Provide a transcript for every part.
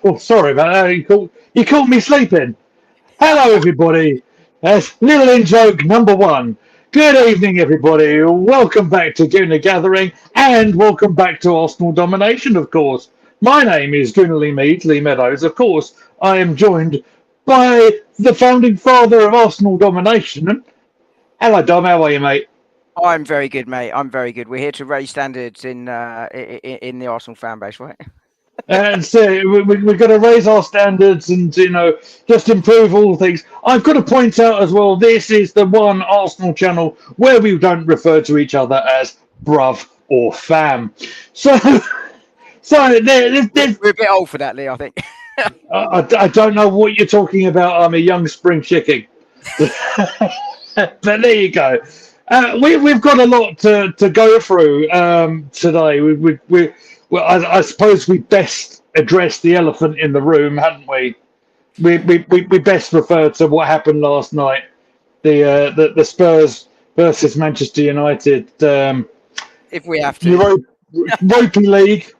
Oh, sorry about that. You caught me sleeping. Hello, everybody. That's little in joke number one. Good evening, everybody. Welcome back to Gooner Gathering, and welcome back to Arsenal Domination, of course. My name is Gooner Lee Meadows. Of course, I am joined by the founding father of Arsenal Domination. Hello, Dom. How are you, mate? I'm very good, mate. I'm very good. We're here to raise standards in the Arsenal fan base, right? And so we're going to raise our standards and, just improve all things. I've got to point out as well, this is the one Arsenal channel where we don't refer to each other as bruv or fam. So, We're a bit old for that, Lee, I think. I don't know what you're talking about. I'm a young spring chicken. But there you go. We've got a lot to go through today. Well, I suppose we best address the elephant in the room, hadn't we? We best refer to what happened last night. The Spurs versus Manchester United. If we have to. Europa League.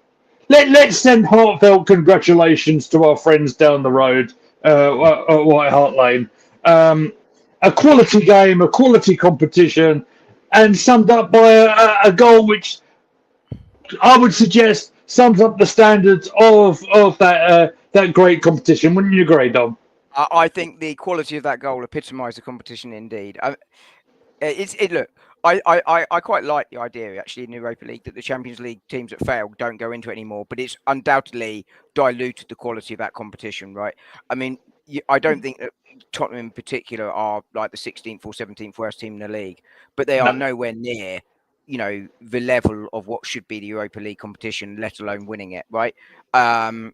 Let's send heartfelt congratulations to our friends down the road at White Hart Lane. A quality game, a quality competition, and summed up by a goal which I would suggest sums up the standards of that great competition. Wouldn't you agree, Dom? I think the quality of that goal epitomised the competition indeed. Look, I quite like the idea actually in the Europa League that the Champions League teams that fail don't go into it anymore, but it's undoubtedly diluted the quality of that competition, right? I mean, I don't think that Tottenham in particular are like the 16th or 17th worst team in the league, but they are nowhere near, the level of what should be the Europa League competition, let alone winning it, right? But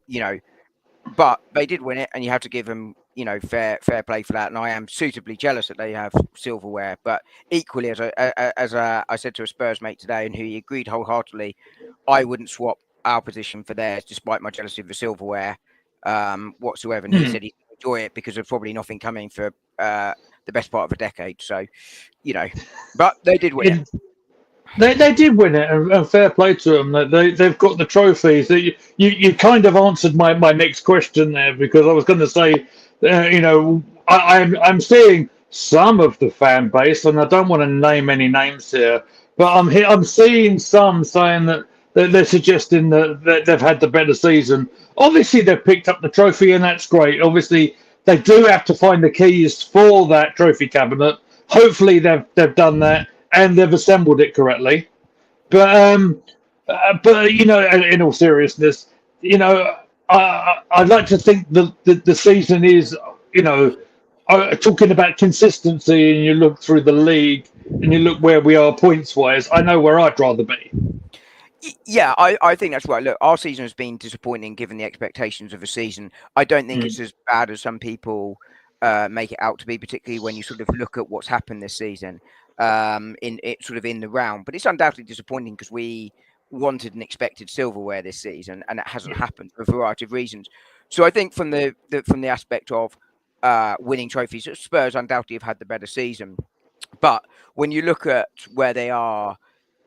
they did win it, and you have to give them, fair play for that. And I am suitably jealous that they have silverware. But equally, as I said to a Spurs mate today, and who he agreed wholeheartedly, I wouldn't swap our position for theirs, despite my jealousy of the silverware whatsoever. And he said he'd enjoy it because there's probably nothing coming for the best part of a decade. So, but they did win it. They did win it, and fair play to them. They've got the trophies. You kind of answered my next question there, because I was going to say, I'm seeing some of the fan base, and I don't want to name any names here, but I'm seeing some saying that they're suggesting that they've had the better season. Obviously, they've picked up the trophy, and that's great. Obviously, they do have to find the keys for that trophy cabinet. Hopefully, they've done that, and they've assembled it correctly. But in all seriousness, I'd like to think the season is, talking about consistency, and you look through the league and you look where we are points wise. I know where I'd rather be. Yeah, I think that's right. Look, our season has been disappointing given the expectations of the season. I don't think it's as bad as some people make it out to be, particularly when you sort of look at what's happened this season. In the round, but it's undoubtedly disappointing because we wanted and expected silverware this season, and it hasn't happened for a variety of reasons. So I think from the aspect of winning trophies, Spurs undoubtedly have had the better season. But when you look at where they are,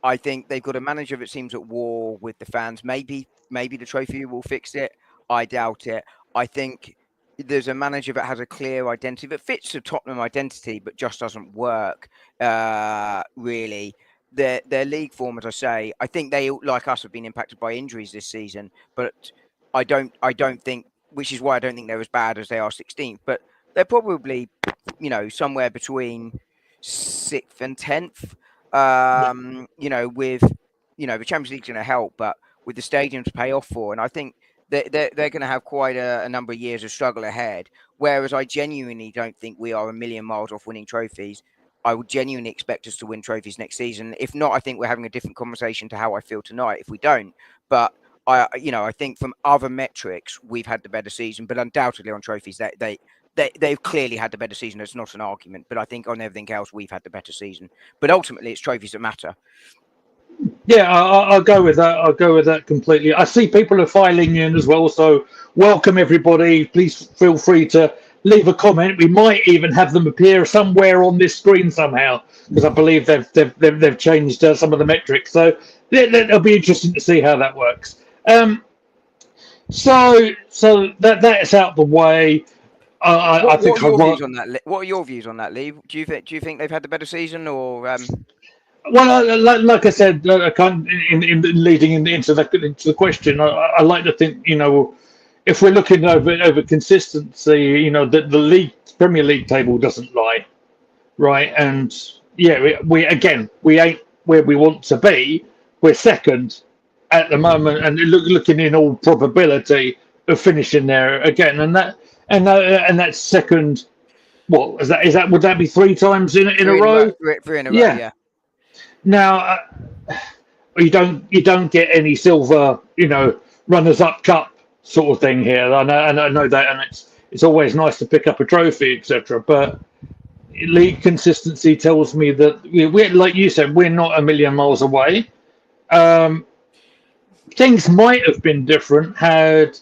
I think they've got a manager that seems at war with the fans. Maybe the trophy will fix it. I doubt it. I think there's a manager that has a clear identity that fits the Tottenham identity, but just doesn't work really. Their league form, as I say, I think they, like us, have been impacted by injuries this season. But I don't think, which is why I don't think they're as bad as they are 16th. But they're probably, somewhere between 6th and 10th. With the Champions League's going to help, but with the stadium to pay off for, and I think they're going to have quite a number of years of struggle ahead, whereas I genuinely don't think we are a million miles off winning trophies. I would genuinely expect us to win trophies next season. If not, I think we're having a different conversation to how I feel tonight if we don't. But I think from other metrics, we've had the better season, but undoubtedly on trophies, they've clearly had the better season. It's not an argument, but I think on everything else, we've had the better season. But ultimately, it's trophies that matter. Yeah, I'll go with that. I'll go with that completely. I see people are filing in as well, so welcome everybody. Please feel free to leave a comment. We might even have them appear somewhere on this screen somehow, because I believe they've changed some of the metrics. So it'll be interesting to see how that works. So that's out the way. I What think are I'd your want. views on that? What are your views on that, Lee? Do you think they've had the better season, or Well, like I said, in leading into the question, I like to think, if we're looking over consistency, the league Premier League table doesn't lie, right? And yeah, we ain't where we want to be. We're second at the moment, and looking in all probability of finishing there again, and that's second. What is that? Would that be three times in a three in a row? row? Three in a row, Yeah. yeah. Now, you don't get any silver, runners up cup sort of thing here. I know that, and it's always nice to pick up a trophy, etc. But league consistency tells me that we're, like you said, we're not a million miles away. Um, Things might have been different had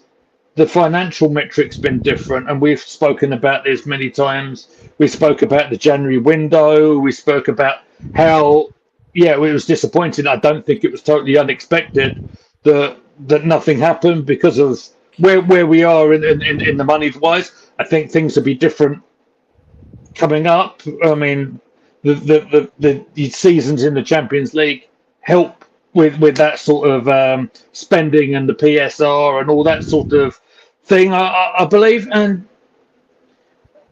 the financial metrics been different, and we've spoken about this many times. We spoke about the January window. We spoke about how, yeah, it was disappointing. I don't think it was totally unexpected that nothing happened because of where we are in the money wise. I think things will be different coming up. I mean, the seasons in the Champions League help with that sort of spending and the PSR and all that sort of thing. I believe, and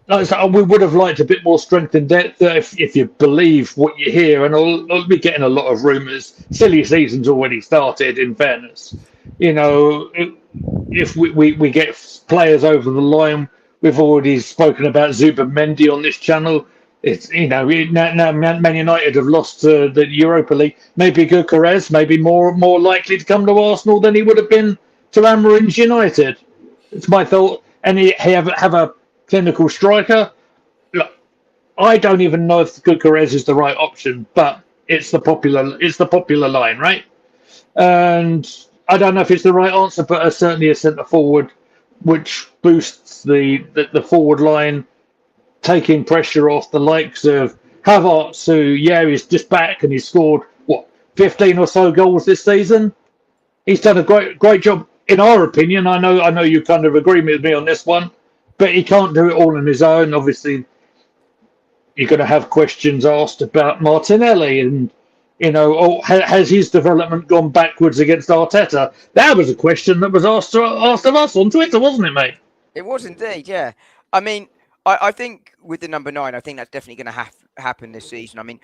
like I said, we would have liked a bit more strength in depth if you believe what you hear. And I'll be getting a lot of rumours. Silly season's already started. In fairness, if we get players over the line, we've already spoken about Zuba on this channel. It's now Man United have lost to the Europa League. Maybe Gyökeres maybe more likely to come to Arsenal than he would have been to Amarin's United. It's my thought. And he have a clinical striker. Look, I don't even know if Gyökeres is the right option, but it's the popular line, right? And I don't know if it's the right answer, but certainly a centre forward, which boosts the forward line, taking pressure off the likes of Havertz, who he's just back and he's scored what 15 or so goals this season. He's done a great job, in our opinion. I know you kind of agree with me on this one, but he can't do it all on his own. Obviously, you're going to have questions asked about Martinelli and has his development gone backwards against Arteta? That was a question that was asked of us on Twitter, wasn't it, mate? It was indeed, yeah. I mean, I think with the number 9, I think that's definitely going to happen this season. I mean,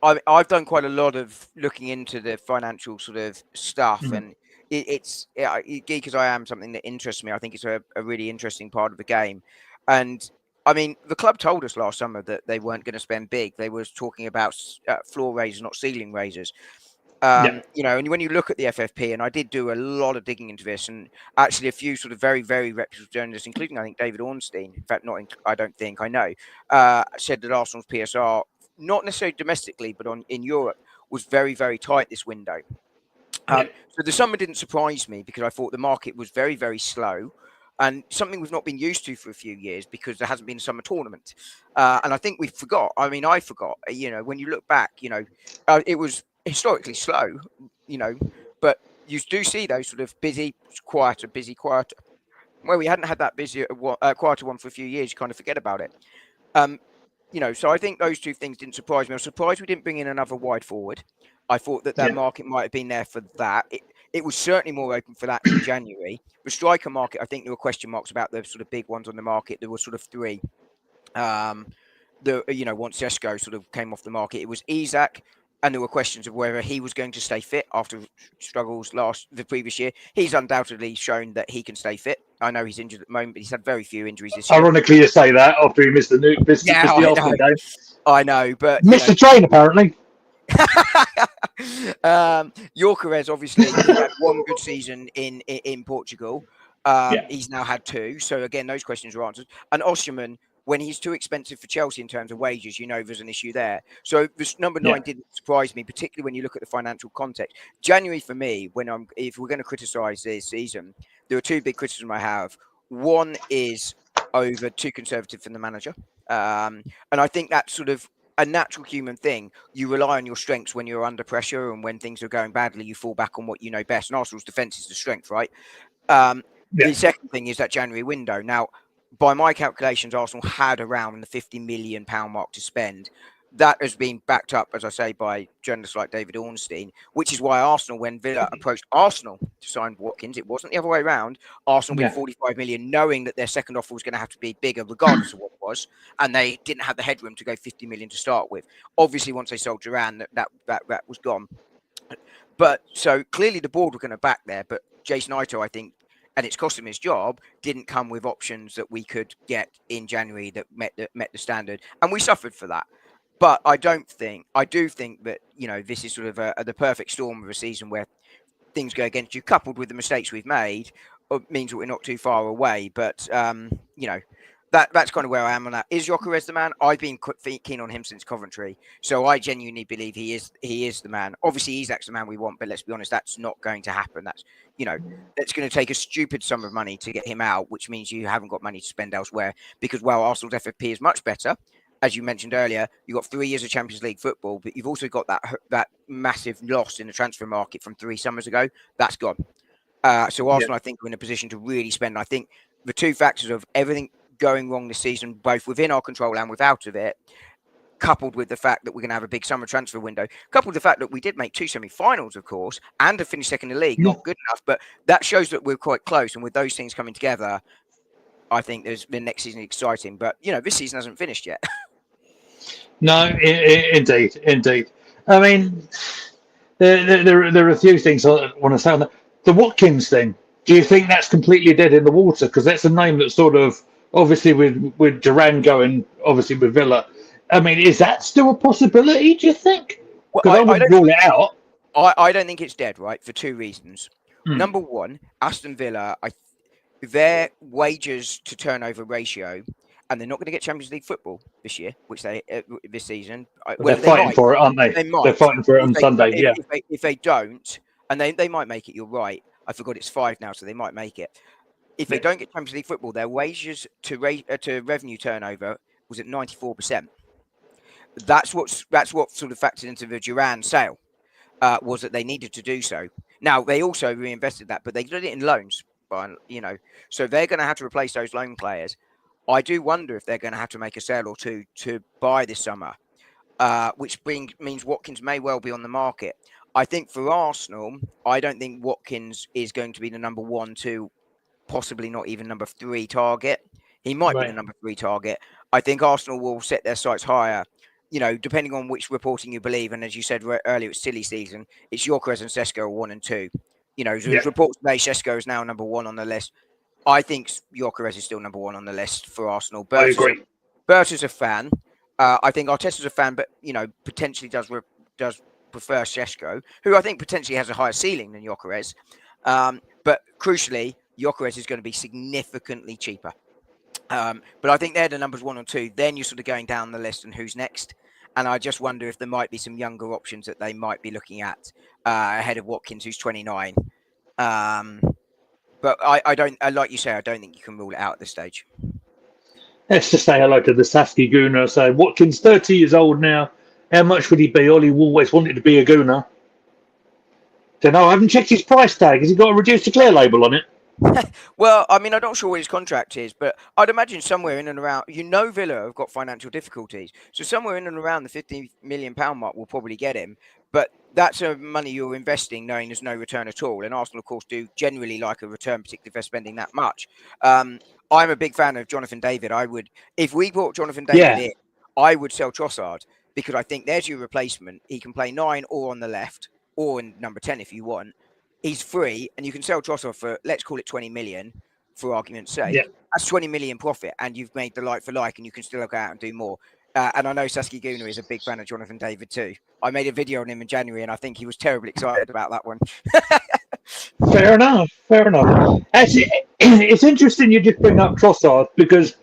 I've done quite a lot of looking into the financial sort of stuff, Mm. and it's geek as I am, something that interests me. I think it's a really interesting part of the game, and I mean, the club told us last summer that they weren't going to spend big. They was talking about floor raisers, not ceiling raisers. Yeah, And when you look at the FFP, and I did do a lot of digging into this, and actually a few sort of very, very reputable journalists, including I think David Ornstein, in fact, I don't think I know, said that Arsenal's PSR, not necessarily domestically, but in Europe, was very, very tight this window. yeah, So the summer didn't surprise me because I thought the market was very, very slow, and something we've not been used to for a few years because there hasn't been a summer tournament. And I think we forgot. I mean, I forgot. When you look back, it was historically slow. You know, but you do see those sort of busy, quieter. Where we hadn't had that quieter one for a few years, you kind of forget about it. Um, so I think those two things didn't surprise me. I was surprised we didn't bring in another wide forward. I thought that yeah. market might have been there for that. It was certainly more open for that in January. The striker market, I think there were question marks about the sort of big ones on the market. There were sort of three. Once Sesko sort of came off the market, it was Isak, and there were questions of whether he was going to stay fit after struggles the previous year. He's undoubtedly shown that he can stay fit. I know he's injured at the moment, but he's had very few injuries this year. Ironically, you say that after he missed Yeah, the I Arsenal know. game. I know, but Missed the train, apparently. Gyökeres obviously he had one good season in Portugal. Yeah, He's now had two. So again, those questions are answered. And Osimhen, when he's too expensive for Chelsea in terms of wages, there's an issue there. So this number yeah, 9 didn't surprise me, particularly when you look at the financial context. January for me, if we're going to criticise this season, there are two big criticisms I have. One is over too conservative from the manager, and I think that's sort of a natural human thing. You rely on your strengths when you're under pressure, and when things are going badly, you fall back on what you know best. And Arsenal's defence is the strength, right? The second thing is that January window. Now, by my calculations, Arsenal had around the £50 million mark to spend. That has been backed up, as I say, by journalists like David Ornstein, which is why Arsenal, when Villa approached Arsenal to sign Watkins, it wasn't the other way around. Arsenal bid 45 million, knowing that their second offer was going to have to be bigger, regardless of what it was, and they didn't have the headroom to go 50 million to start with. Obviously, once they sold Duran, that was gone. But so clearly the board were going to back there, but Jason Ito, I think, and it's cost him his job, didn't come with options that we could get in January that met the standard, and we suffered for that. But I do think that, this is sort of the perfect storm of a season where things go against you, coupled with the mistakes we've made, means that we're not too far away. But, that's kind of where I am on that. Is Gyökeres the man? I've been keen on him since Coventry, so I genuinely believe he is the man. Obviously, Isak's the man we want, but let's be honest, that's not going to happen. That's that's going to take a stupid sum of money to get him out, which means you haven't got money to spend elsewhere. Because while Arsenal's FFP is much better, as you mentioned earlier, you've got 3 years of Champions League football, but you've also got that massive loss in the transfer market from 3 summers ago. That's gone. So Arsenal, I think, are in a position to really spend. I think the two factors of everything going wrong this season, both within our control and without of it, coupled with the fact that we're going to have a big summer transfer window, coupled with the fact that we did make 2 semi-finals, of course, and to finish second in the league, not good enough, but that shows that we're quite close. And with those things coming together, I think the next season is exciting. But, this season hasn't finished yet. No, indeed. I mean, there are a few things I want to say on that. The Watkins thing, do you think that's completely dead in the water? Because that's a name that sort of, obviously with Duran going, obviously with Villa. I mean, is that still a possibility, do you think? Because I wouldn't rule it out. I don't think it's dead, right, for 2 reasons. Number one, Aston Villa, their wages to turnover ratio, and they're not going to get Champions League football this year, this season. They're fighting for it, aren't they? They're fighting for it on Sunday, If they don't, and they might make it, you're right. I forgot it's 5 now, so they might make it. If they don't get Champions League football, their wages to revenue turnover was at 94%. That's what sort of factored into the Duran sale, was that they needed to do so. Now they also reinvested that, but they did it in loans, so they're going to have to replace those loan players. I do wonder if they're going to have to make a sale or two to buy this summer, which means Watkins may well be on the market. I think for Arsenal, I don't think Watkins is going to be the number 1, 2, possibly not even number 3 target. He might be the number 3 target. I think Arsenal will set their sights higher, depending on which reporting you believe. And as you said earlier, it's silly season. It's Gyökeres and Sesko are 1 and 2. There's reports today Sesko is now number 1 on the list. I think Gyökeres is still number 1 on the list for Arsenal. I agree. Bert is a fan. I think Arteta's a fan, but potentially does prefer Sesko, who I think potentially has a higher ceiling than Gyökeres. But crucially, Gyökeres is going to be significantly cheaper. But I think they're the numbers 1 or 2. Then you're sort of going down the list and who's next. And I just wonder if there might be some younger options that they might be looking at ahead of Watkins, who's 29. But I don't, like you say, I don't think you can rule it out at this stage. Let's just say hello to the Sasky Gooner. So Watkins, 30 years old now. How much would he be? Ollie always wanted to be a Gooner. Don't know. I haven't checked his price tag. Has he got a reduced to clear label on it? Well, I mean, I'm not sure what his contract is, but I'd imagine somewhere in and around, Villa have got financial difficulties. So somewhere in and around the £50 million mark will probably get him. But that's money you're investing knowing there's no return at all. And Arsenal, of course, do generally like a return, particularly if they're spending that much. I'm a big fan of Jonathan David. If we brought Jonathan David in, I would sell Trossard, because I think there's your replacement. He can play 9 or on the left or in number 10 if you want. He's free, and you can sell Trossard for, let's call it 20 million for argument's sake. Yeah. That's 20 million profit, and you've made the like for like, and you can still go out and do more. And I know Sasky Gooner is a big fan of Jonathan David too. I made a video on him in January, and I think he was terribly excited about that one. Fair enough. Actually, it's interesting you just bring up Trossard, because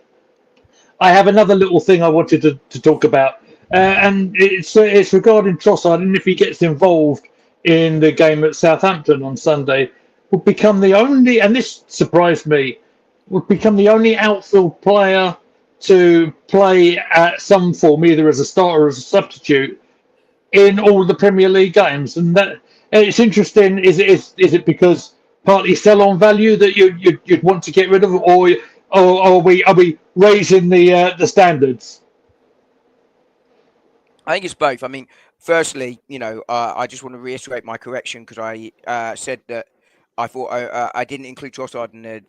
I have another little thing I wanted to talk about, and it's regarding Trossard, and if he gets involved in the game at Southampton on Sunday, would become the only, and this surprised me, would become the only outfield player to play at some form, either as a starter or as a substitute, in all the Premier League games. And that it's interesting. Is it because partly sell on value that you'd want to get rid of, or are we raising the standards? I think it's both. I mean, firstly, I just want to reiterate my correction because I said that I thought I didn't include Trossard in the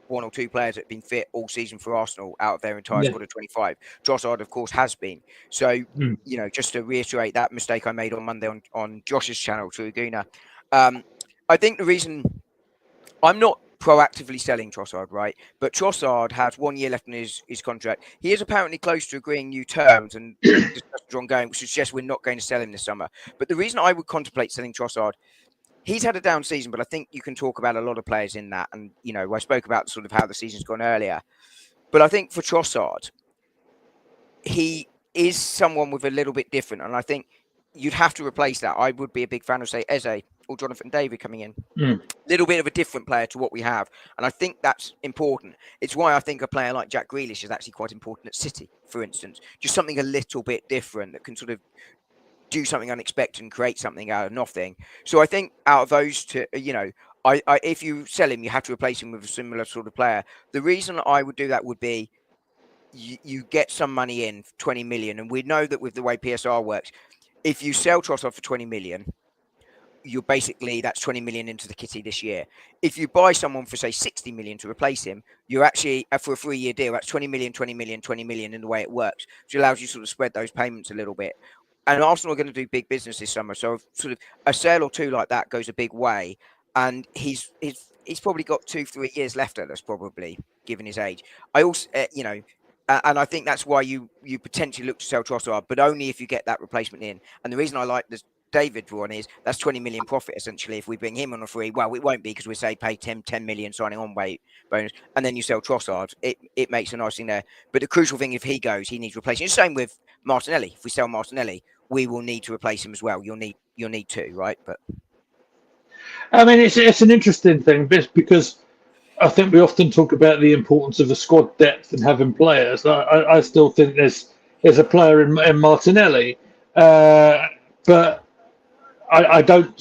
one or two players that have been fit all season for Arsenal out of their entire Yeah. squad of 25. Trossard, of course, has been. So, Mm. just to reiterate that mistake I made on Monday on Josh's channel to Gooner. I think the reason I'm not proactively selling Trossard, right? But Trossard has 1 year left in his contract. He is apparently close to agreeing new terms, and discussions are ongoing, which suggests we're not going to sell him this summer. But the reason I would contemplate selling Trossard, he's had a down season, but I think you can talk about a lot of players in that. And, I spoke about sort of how the season's gone earlier. But I think for Trossard, he is someone with a little bit different. And I think you'd have to replace that. I would be a big fan of, say, Eze or Jonathan David coming in. Little bit of a different player to what we have. And I think that's important. It's why I think a player like Jack Grealish is actually quite important at City, for instance. Just something a little bit different that can sort of do something unexpected and create something out of nothing. So I think out of those two, if you sell him, you have to replace him with a similar sort of player. The reason I would do that would be you get some money in, 20 million. And we know that with the way PSR works, if you sell Trossard for 20 million, you're basically, that's 20 million into the kitty this year. If you buy someone for, say, 60 million to replace him, you're actually, for a 3-year deal, that's 20 million, 20 million, 20 million in the way it works, which allows you to sort of spread those payments a little bit. And Arsenal are going to do big business this summer. So sort of a sale or two like that goes a big way. And he's probably got 2-3 years left at us, probably, given his age. I also, and I think that's why you potentially look to sell Trossard, but only if you get that replacement in. And the reason I like this David one is that's 20 million profit essentially if we bring him on a free. Well, it won't be because we say pay 10 million signing on weight bonus, and then you sell Trossard. It makes a nice thing there. But the crucial thing, if he goes, he needs replacing. It's the same with Martinelli. If we sell Martinelli, we will need to replace him as well. You'll need to, right? But I mean, it's an interesting thing because I think we often talk about the importance of the squad depth and having players. I still think there's a player in Martinelli, but I don't,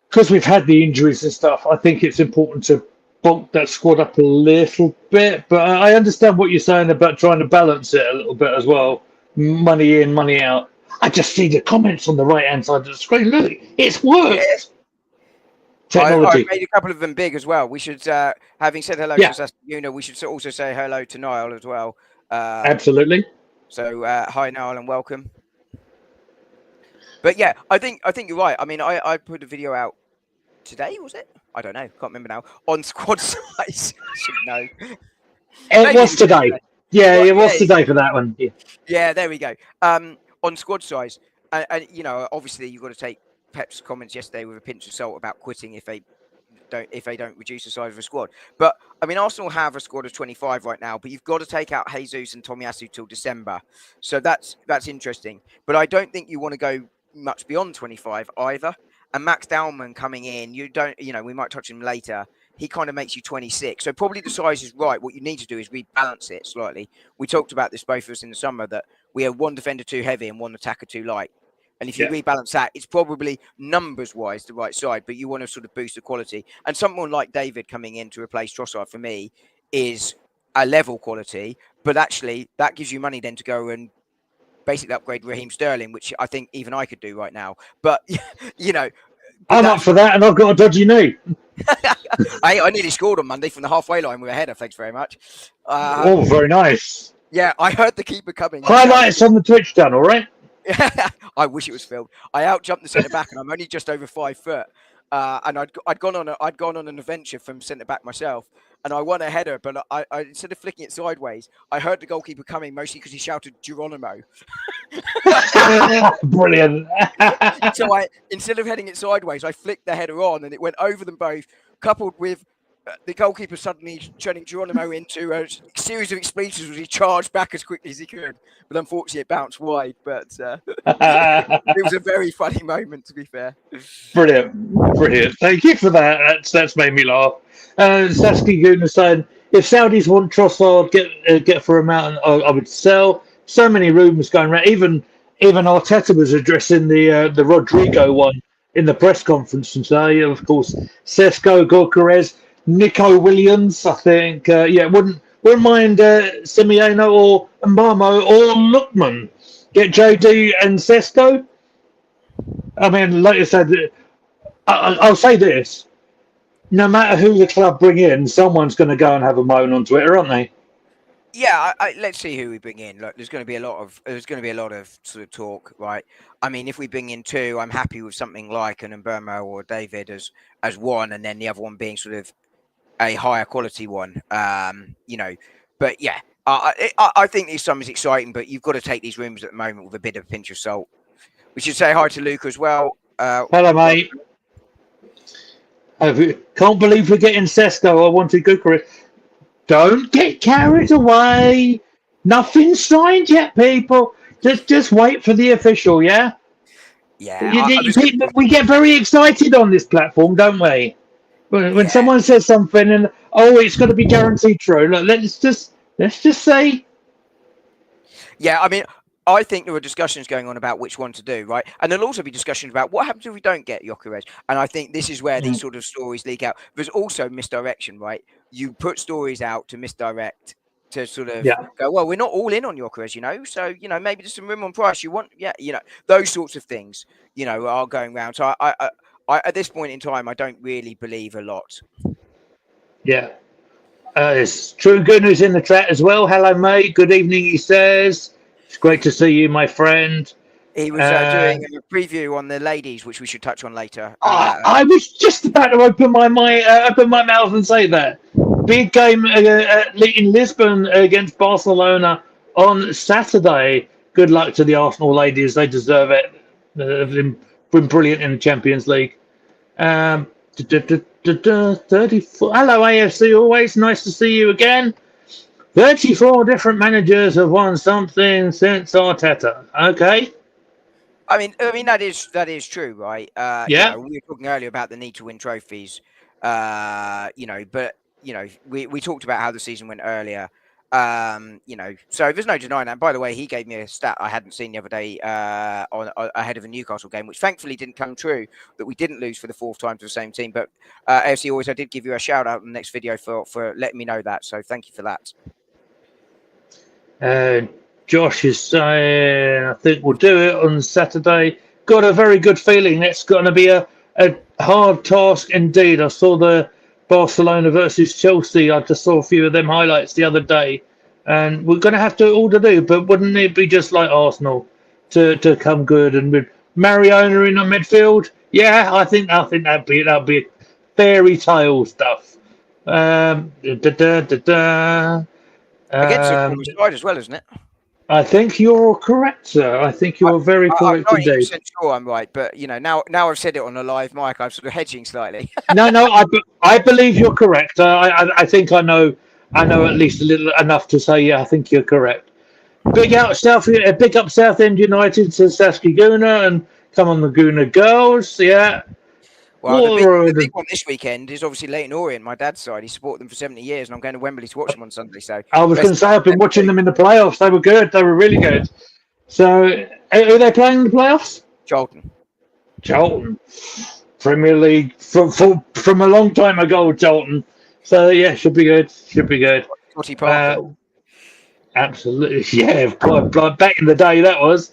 because we've had the injuries and stuff. I think it's important to bulk that squad up a little bit. But I understand what you're saying about trying to balance it a little bit as well. Money in, money out. I just see the comments on the right-hand side of the screen. Look, it's worked. Yeah. Technology. I made a couple of them big as well. We should, having said hello to Gooner, we should also say hello to Niall as well. Absolutely. So hi Niall and welcome. But yeah, I think you're right. I mean, I put a video out today, was it? I don't know. Can't remember now. On squad size. I should know. It was today. Yeah, it was today for that one. Yeah, there we go. On squad size. And obviously you've got to take Pep's comments yesterday with a pinch of salt about quitting if they don't reduce the size of a squad. But I mean, Arsenal have a squad of 25 right now, but you've got to take out Jesus and Tomiyasu till December. So that's interesting. But I don't think you want to go much beyond 25 either. And Max Dowman coming in, we might touch him later. He kind of makes you 26. So probably the size is right. What you need to do is rebalance it slightly. We talked about this, both of us, in the summer, that we have one defender too heavy and one attacker too light. And if you rebalance that, it's probably numbers-wise the right side, but you want to sort of boost the quality. And someone like David coming in to replace Trossard, for me, is a level quality. But actually, that gives you money then to go and basically upgrade Raheem Sterling, which I think even I could do right now. But, I'm up for that, and I've got a dodgy knee. I nearly scored on Monday from the halfway line with a header. Thanks very much. Very nice. Yeah, I heard the keeper coming. Highlights on the Twitch channel, right? I wish it was filmed. I outjumped the centre back, and I'm only just over 5 foot. And I'd gone on an adventure from centre back myself, and I won a header. But I instead of flicking it sideways, I heard the goalkeeper coming, mostly because he shouted Geronimo. Brilliant. So instead of heading it sideways, I flicked the header on, and it went over them both, coupled with the goalkeeper suddenly turning Geronimo into a series of expletives as he charged back as quickly as he could. But unfortunately, it bounced wide. But it was a very funny moment, to be fair. Brilliant. Thank you for that. That's made me laugh. Sasky Gooner saying, if Saudis want Trossard, get for him out, I would sell. So many rumours going around. Even Arteta was addressing the Rodrigo one in the press conference today. Of course, Sesko, Gorkarez, Nico Williams. I think, wouldn't mind Simeone or Mbamo or Lookman. Get JD and Sesko. I mean, like I said, I'll say this: no matter who the club bring in, someone's going to go and have a moan on Twitter, aren't they? Yeah, let's see who we bring in. Look, there's going to be a lot of sort of talk, right? I mean, if we bring in two, I'm happy with something like an Mbermo or David as one, and then the other one being sort of a higher quality one. But yeah, I think this summer's exciting, but you've got to take these rumours at the moment with a bit of a pinch of salt. We should say hi to Luke as well. Hello, mate. Can't believe we're getting Sesko. I wanted Gooner. Don't get carried away. Nothing's signed yet, people. Just wait for the official, yeah? Yeah. We get very excited on this platform, don't we? When someone says something and it's got to be guaranteed true. Look, let's just say. Yeah, I mean, I think there are discussions going on about which one to do, right? And there'll also be discussions about what happens if we don't get Gyökeres. And I think this is where these sort of stories leak out. There's also misdirection, right? You put stories out to misdirect to sort of go, well, we're not all in on Gyökeres, so, maybe there's some room on price. You want, those sorts of things, are going around. So I at this point in time, I don't really believe a lot. Yeah. It's True Gooner's in the chat as well. Hello, mate. Good evening, he says. It's great to see you, my friend. He was doing a preview on the ladies, which we should touch on later. I was just about to open my mouth and say that. Big game in Lisbon against Barcelona on Saturday. Good luck to the Arsenal ladies. They deserve it. They've been brilliant in the Champions League. 34. Hello, AFC. Always nice to see you again. 34 different managers have won something since Arteta. Okay. I mean that is true, right? Yeah. We were talking earlier about the need to win trophies. But we talked about how the season went earlier. So there's no denying that. By the way, he gave me a stat I hadn't seen the other day ahead of a Newcastle game, which thankfully didn't come true, that we didn't lose for the fourth time to the same team. But AFC Always, I did give you a shout out in the next video for letting me know that. So thank you for that. Josh is saying, I think we'll do it on Saturday. Got a very good feeling. It's going to be a hard task indeed. I saw the Barcelona versus Chelsea. I just saw a few of them highlights the other day. And we're going to have to all to do, but wouldn't it be just like Arsenal to come good? And with Mariona in the midfield, yeah, I think that'd be fairy tale stuff. Against a side as well, isn't it? I think you're correct, sir. I think you're very correct I'm indeed. 90% sure I'm right, but now I've said it on a live mic, I'm sort of hedging slightly. No, I believe you're correct. I think I know at least a little enough to say, yeah, I think you're correct. Big up Southend United to Saskia Gooner, and come on the Gooner girls, yeah. Well, the big one this weekend is obviously Leyton Orient, my dad's side. He supported them for 70 years, and I'm going to Wembley to watch them on Sunday. So I was going to say, I've been watching them in the playoffs. They were good. They were really good. So, are they playing in the playoffs? Charlton. Premier League from a long time ago, Charlton. So, yeah, should be good. Scotty Parker. Absolutely. Yeah, back in the day, that was.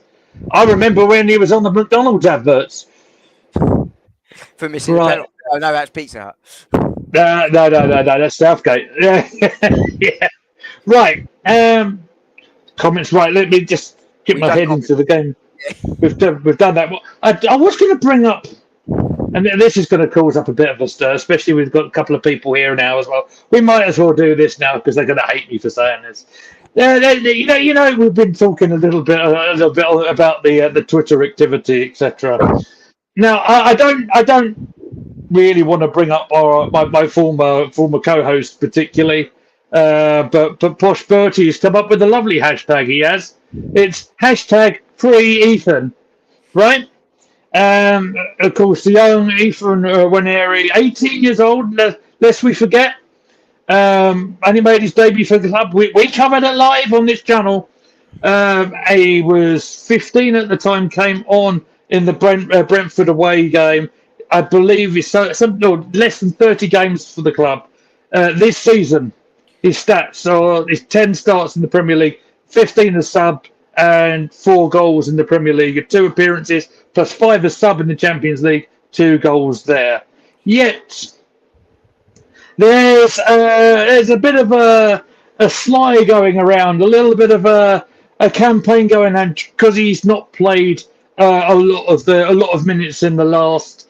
I remember when he was on the McDonald's adverts. For missing the penalty. Oh, no, that's Pizza Hut. No, that's Southgate. Yeah. Yeah. Right. Comments. Right. Let me just get my head into the game. We've done that. I was going to bring up, and this is going to cause up a bit of a stir, especially we've got a couple of people here now as well. We might as well do this now because they're going to hate me for saying this. We've been talking a little bit about the Twitter activity, etc. Now, I don't really want to bring up my former co-host particularly, but Posh Bertie has come up with a lovely hashtag. He has. It's hashtag free Ethan, right? Of course, the young Ethan Waneri, 18 years old, lest we forget, and he made his debut for the club. We covered it live on this channel. He was 15 at the time, came on in the Brentford away game. I believe it's less than 30 games for the club. This season, his stats are his 10 starts in the Premier League, 15 as sub, and 4 goals in the Premier League, 2 appearances, plus 5 as sub in the Champions League, 2 goals there. Yet, there's a bit of a sly going around, a little bit of a campaign going on because he's not played a lot of minutes in the last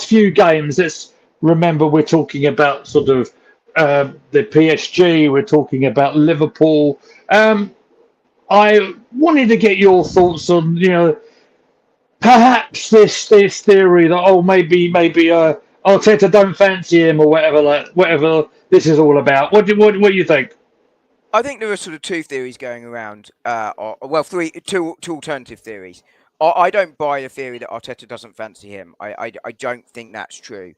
few games. Let's remember we're talking about sort of the PSG. We're talking about Liverpool. I wanted to get your thoughts on perhaps this theory that maybe Arteta don't fancy him or whatever this is all about. What do you think? I think there are sort of 2 theories going around. Two alternative theories. I don't buy the theory that Arteta doesn't fancy him. I don't think that's true.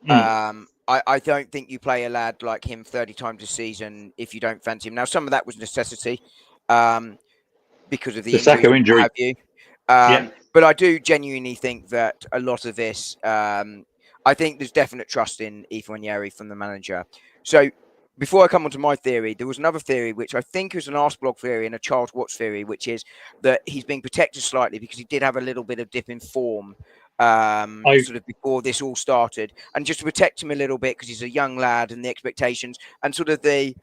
I don't think you play a lad like him 30 times a season if you don't fancy him. Now, some of that was necessity because of the Saka injury. Have you? But I do genuinely think that a lot of this, I think there's definite trust in Ifeanyi from the manager. So before I come on to my theory, there was another theory, which I think is an Arsblog theory and a Charles Watts theory, which is that he's being protected slightly because he did have a little bit of dip in form sort of before this all started. And just to protect him a little bit because he's a young lad and the expectations and sort of the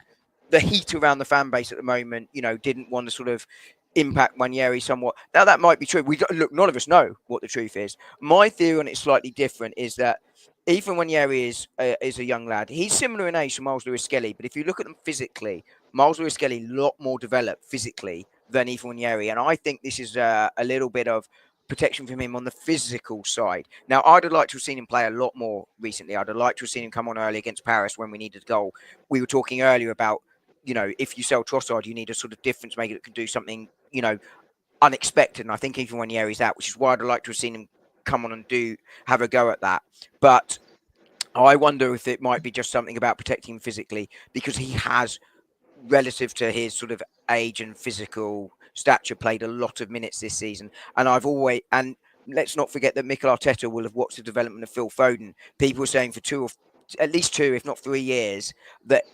heat around the fan base at the moment, didn't want to sort of impact Ranieri somewhat. Now, that might be true. None of us know what the truth is. My theory on it is slightly different, is that even Ranieri is a young lad. He's similar in age to Miles Lewis-Skelly, but if you look at them physically, Miles Lewis-Skelly a lot more developed physically than Ranieri, and I think this is a little bit of protection from him on the physical side. Now, I'd have liked to have seen him play a lot more recently. I'd have liked to have seen him come on early against Paris when we needed a goal. We were talking earlier about, if you sell Trossard, you need a sort of difference maker that can do something, unexpected. And I think even Ranieri's out, which is why I'd like to have seen him come on and have a go at that. But I wonder if it might be just something about protecting him physically, because he has, relative to his sort of age and physical stature, played a lot of minutes this season. And let's not forget that Mikel Arteta will have watched the development of Phil Foden. People are saying for at least 2, if not 3 years, that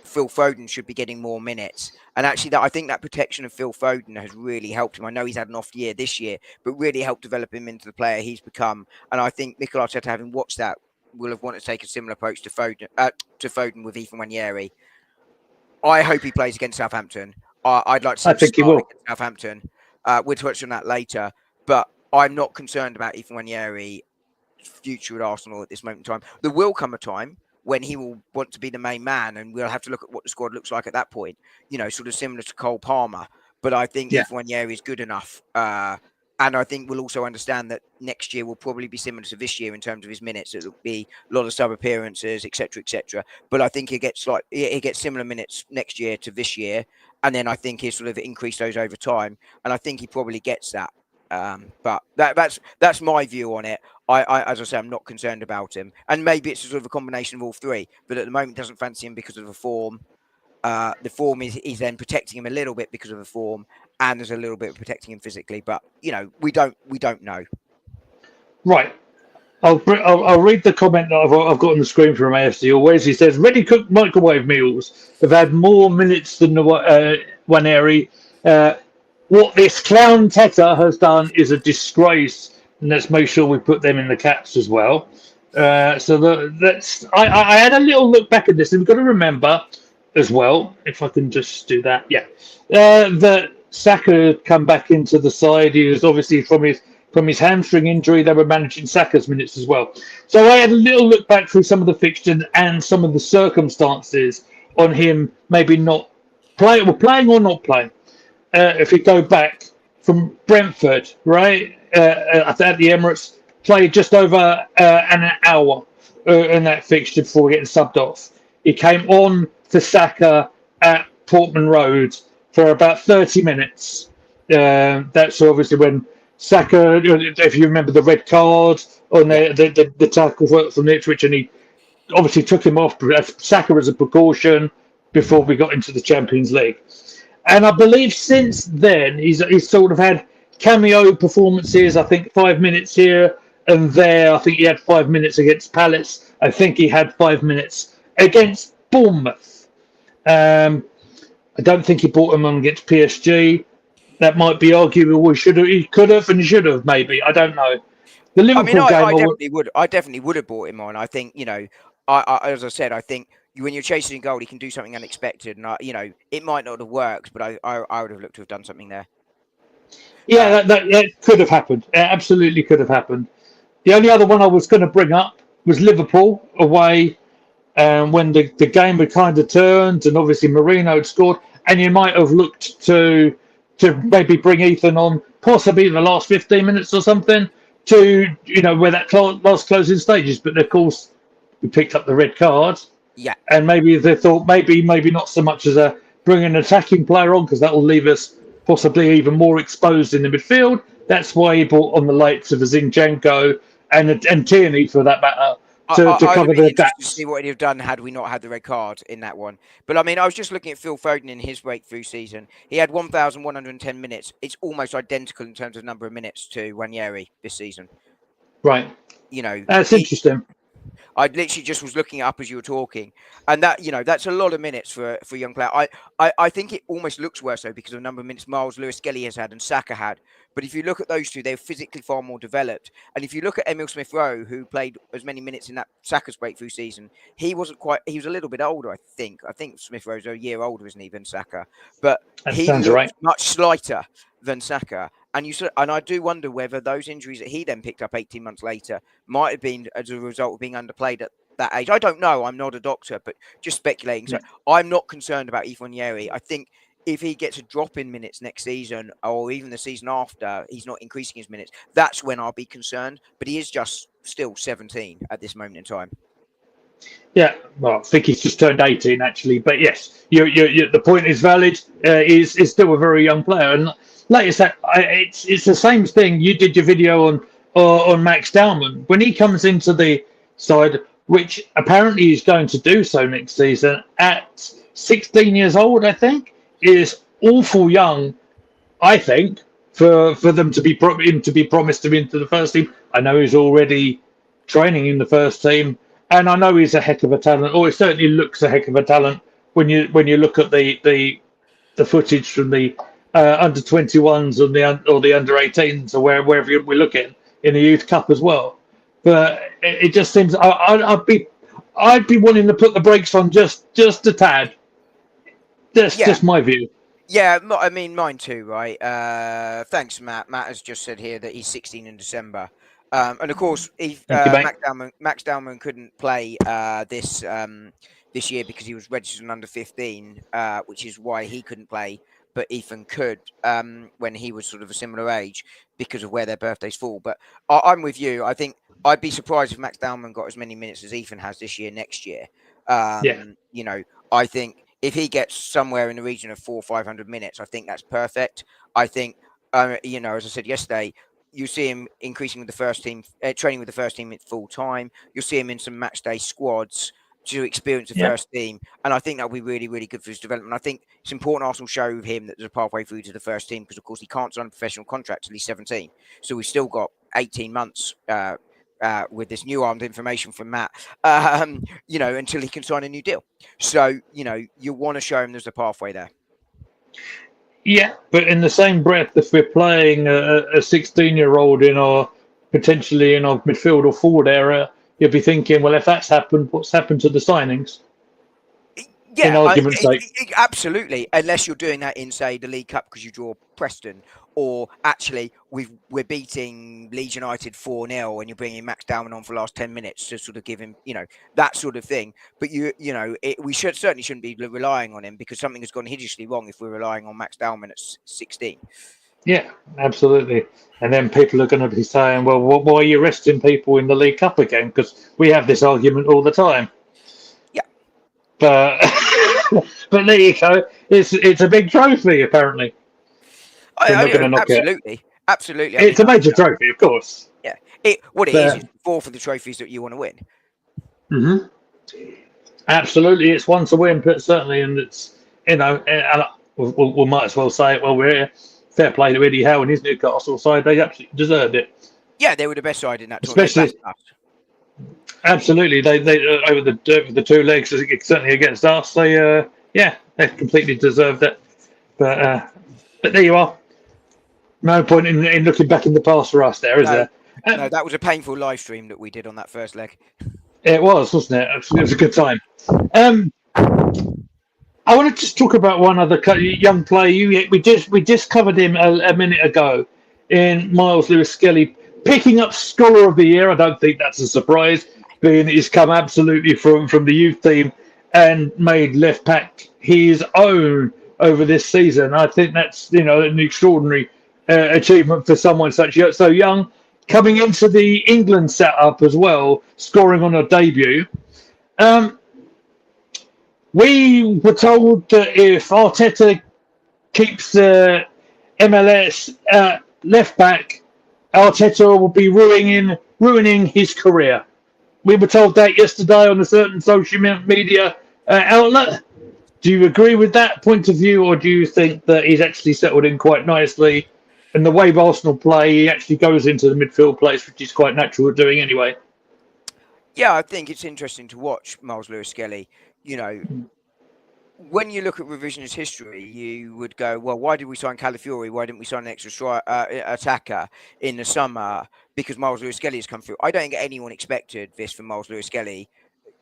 Phil Foden should be getting more minutes. And actually, I think that protection of Phil Foden has really helped him. I know he's had an off year this year, but really helped develop him into the player he's become. And I think Mikel Arteta, having watched that, will have wanted to take a similar approach to Foden with Ifeanyi. I hope he plays against Southampton. I'd like to see him start against Southampton. We'll touch on that later. But I'm not concerned about Ifeanyi's future at Arsenal at this moment in time. There will come a time when he will want to be the main man, and we'll have to look at what the squad looks like at that point, sort of similar to Cole Palmer. But I think Ifeanyi is good enough. And I think we'll also understand that next year will probably be similar to this year in terms of his minutes. It'll be a lot of sub appearances, etc., etc. But I think he gets similar minutes next year to this year, and then I think he'll sort of increase those over time. And I think he probably gets that. But that's my view on it. I as I say, I'm not concerned about him, and maybe it's sort of a combination of all 3. But at the moment, doesn't fancy him because of the form. The form is then protecting him a little bit because of the form, and there's a little bit of protecting him physically. But we don't know. Right. I'll read the comment that I've got on the screen from AFC Always. He says, ready cooked microwave meals have had more minutes than the Ranieri. What this clown Teta has done is a disgrace, and let's make sure we put them in the caps as well. I had a little look back at this, and we've got to remember as well, if I can just do that, that Saka had come back into the side. He was obviously from his hamstring injury, they were managing Saka's minutes as well. So I had a little look back through some of the fixtures and some of the circumstances on him maybe not playing or not playing. If you go back from Brentford, right, at the Emirates, played just over an hour in that fixture before getting subbed off. He came on for Saka at Portman Road for about 30 minutes. That's obviously when Saka, if you remember the red card on the tackle from Ipswich, and he obviously took him off Saka as a precaution before we got into the Champions League. And I believe since then he's sort of had cameo performances. I think 5 minutes here and there. I think he had 5 minutes against Palace. I think he had 5 minutes against Bournemouth. I don't think he brought him on against PSG. That might be arguable. He could have, and he should have. Maybe, I don't know. The I mean, Liverpool game, I definitely would. I definitely would have brought him on. I think, as I said, I think when you're chasing a goal, he can do something unexpected, and it might not have worked, but I would have looked to have done something there. yeah, that could have happened. It absolutely could have happened. The only other one I was going to bring up was Liverpool away, when the game had kind of turned, and obviously Marino had scored, and you might have looked to maybe bring Ethan on, possibly in the last 15 minutes or something, to where that last closing stages. But of course, we picked up the red card, Yeah. and maybe they thought maybe not so much as bring an attacking player on, because that will leave us possibly even more exposed in the midfield. That's why he brought on the likes of Zinchenko and Tierney, for that matter, to cover the gaps. To see what he'd have done had we not had the red card in that one. But I mean, I was just looking at Phil Foden in his breakthrough season. He had 1,110 minutes. It's almost identical in terms of number of minutes to Ranieri this season. Right. That's interesting. I literally just was looking it up as you were talking, and that's a lot of minutes for a young player. I think it almost looks worse though because of the number of minutes Miles Lewis-Skelly has had and Saka had. But if you look at those two, they're physically far more developed. And if you look at Emil Smith-Rowe, who played as many minutes in that Saka's breakthrough season, he was a little bit older, I think. I think Smith-Rowe's a year older, isn't he, than Saka? But he looked much slighter than Saka. And I do wonder whether those injuries that he then picked up 18 months later might have been as a result of being underplayed at that age. I don't know. I'm not a doctor, but just speculating. So I'm not concerned about Ethan Ranieri. I think if he gets a drop in minutes next season or even the season after, he's not increasing his minutes, that's when I'll be concerned. But he is just still 17 at this moment in time. Yeah, well, I think he's just turned 18 actually. But yes, the point is valid. He's still a very young player, and like you said, it's the same thing. You did your video on Max Dowman when he comes into the side, which apparently he's going to do so next season at 16 years old. I think is awful young. I think for them to be promised to be into the first team. I know he's already training in the first team. And I know he's a heck of a talent, or it certainly looks a heck of a talent when you look at the footage from the under 21s or the under 18s or wherever we're looking in the Youth Cup as well. But it just seems I'd be wanting to put the brakes on just a tad. That's just my view. Yeah, I mean mine too, right? Thanks, Matt. Matt has just said here that he's 16 in December. And of course, Max Dowman couldn't play this year because he was registered on under 15, which is why he couldn't play. But Ethan could when he was sort of a similar age because of where their birthdays fall. But I'm with you. I think I'd be surprised if Max Dowman got as many minutes as Ethan has this year, next year. I think if he gets somewhere in the region of 400 or 500 minutes, I think that's perfect. I think, as I said yesterday, you see him increasing with the first team, training with the first team at full time. You'll see him in some match day squads to experience the first team. And I think that'll be really, really good for his development. I think it's important Arsenal show him that there's a pathway through to the first team because, of course, he can't sign a professional contract till he's 17. So we've still got 18 months with this new armed information from Matt, until he can sign a new deal. So, you want to show him there's a pathway there. Yeah, but in the same breath, if we're playing a 16-year-old potentially in our midfield or forward area, you'll be thinking, well, if that's happened, what's happened to the signings? Yeah, absolutely. Unless you're doing that in, say, the League Cup because you draw Preston, or actually we're beating Leeds United 4-0 and you're bringing Max Dowman on for the last 10 minutes to sort of give him, that sort of thing. But we certainly shouldn't be relying on him because something has gone hideously wrong if we're relying on Max Dowman at 16. Yeah, absolutely. And then people are going to be saying, well, why are you resting people in the League Cup again? Because we have this argument all the time. Yeah. But there you go. It's a big trophy, apparently. Absolutely. It's a major trophy, of course. Yeah. It is four for the trophies that you want to win. Mm-hmm. Absolutely, it's one to win, but certainly, and it's and we might as well say it while we're here. fair play to Eddie Howe and his Newcastle side. They absolutely deserved it. Yeah, they were the best side in that tournament. Especially, absolutely, they over the 2 legs, certainly against us. They completely deserved it. But there you are. No point in looking back in the past for us, there is there? No, that was a painful live stream that we did on that first leg. It was, wasn't it? It was a good time. I want to just talk about one other young player. We just covered him a minute ago in Miles Lewis-Skelly picking up Scholar of the Year. I don't think that's a surprise, being that he's come absolutely from the youth team and made left back his own over this season. I think that's an extraordinary achievement for someone so young, coming into the England setup as well, scoring on a debut. We were told that if Arteta keeps MLS left back, Arteta will be ruining his career. We were told that yesterday on a certain social media outlet. Do you agree with that point of view, or do you think that he's actually settled in quite nicely? And the way Arsenal play, he actually goes into the midfield place, which is quite natural doing anyway. Yeah, I think it's interesting to watch Miles Lewis-Skelly. When you look at revisionist history, you would go, well, why did we sign Calafiori? Why didn't we sign an extra attacker in the summer? Because Miles Lewis-Skelly has come through. I don't think anyone expected this from Miles Lewis-Skelly.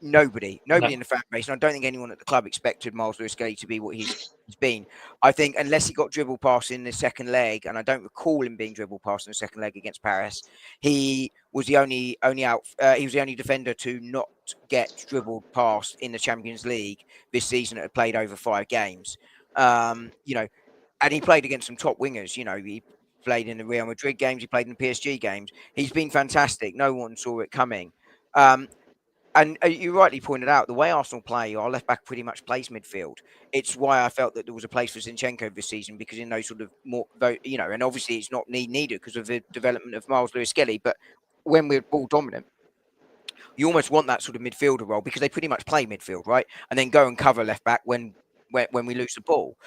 Nobody in the fan base, and I don't think anyone at the club expected Miles Lewis-Skelly to be what he's been. I think unless he got dribble past in the second leg, and I don't recall him being dribble past in the second leg against Paris, he was the only defender to not get dribbled past in the Champions League this season that had played over 5 games. And he played against some top wingers. He played in the Real Madrid games, he played in the PSG games. He's been fantastic. No one saw it coming. And you rightly pointed out, the way Arsenal play, our left back pretty much plays midfield. It's why I felt that there was a place for Zinchenko this season, because in those sort of more, and obviously it's not needed because of the development of Miles Lewis-Skelly. But when we're ball dominant, you almost want that sort of midfielder role, because they pretty much play midfield, right? And then go and cover left back when we lose the ball.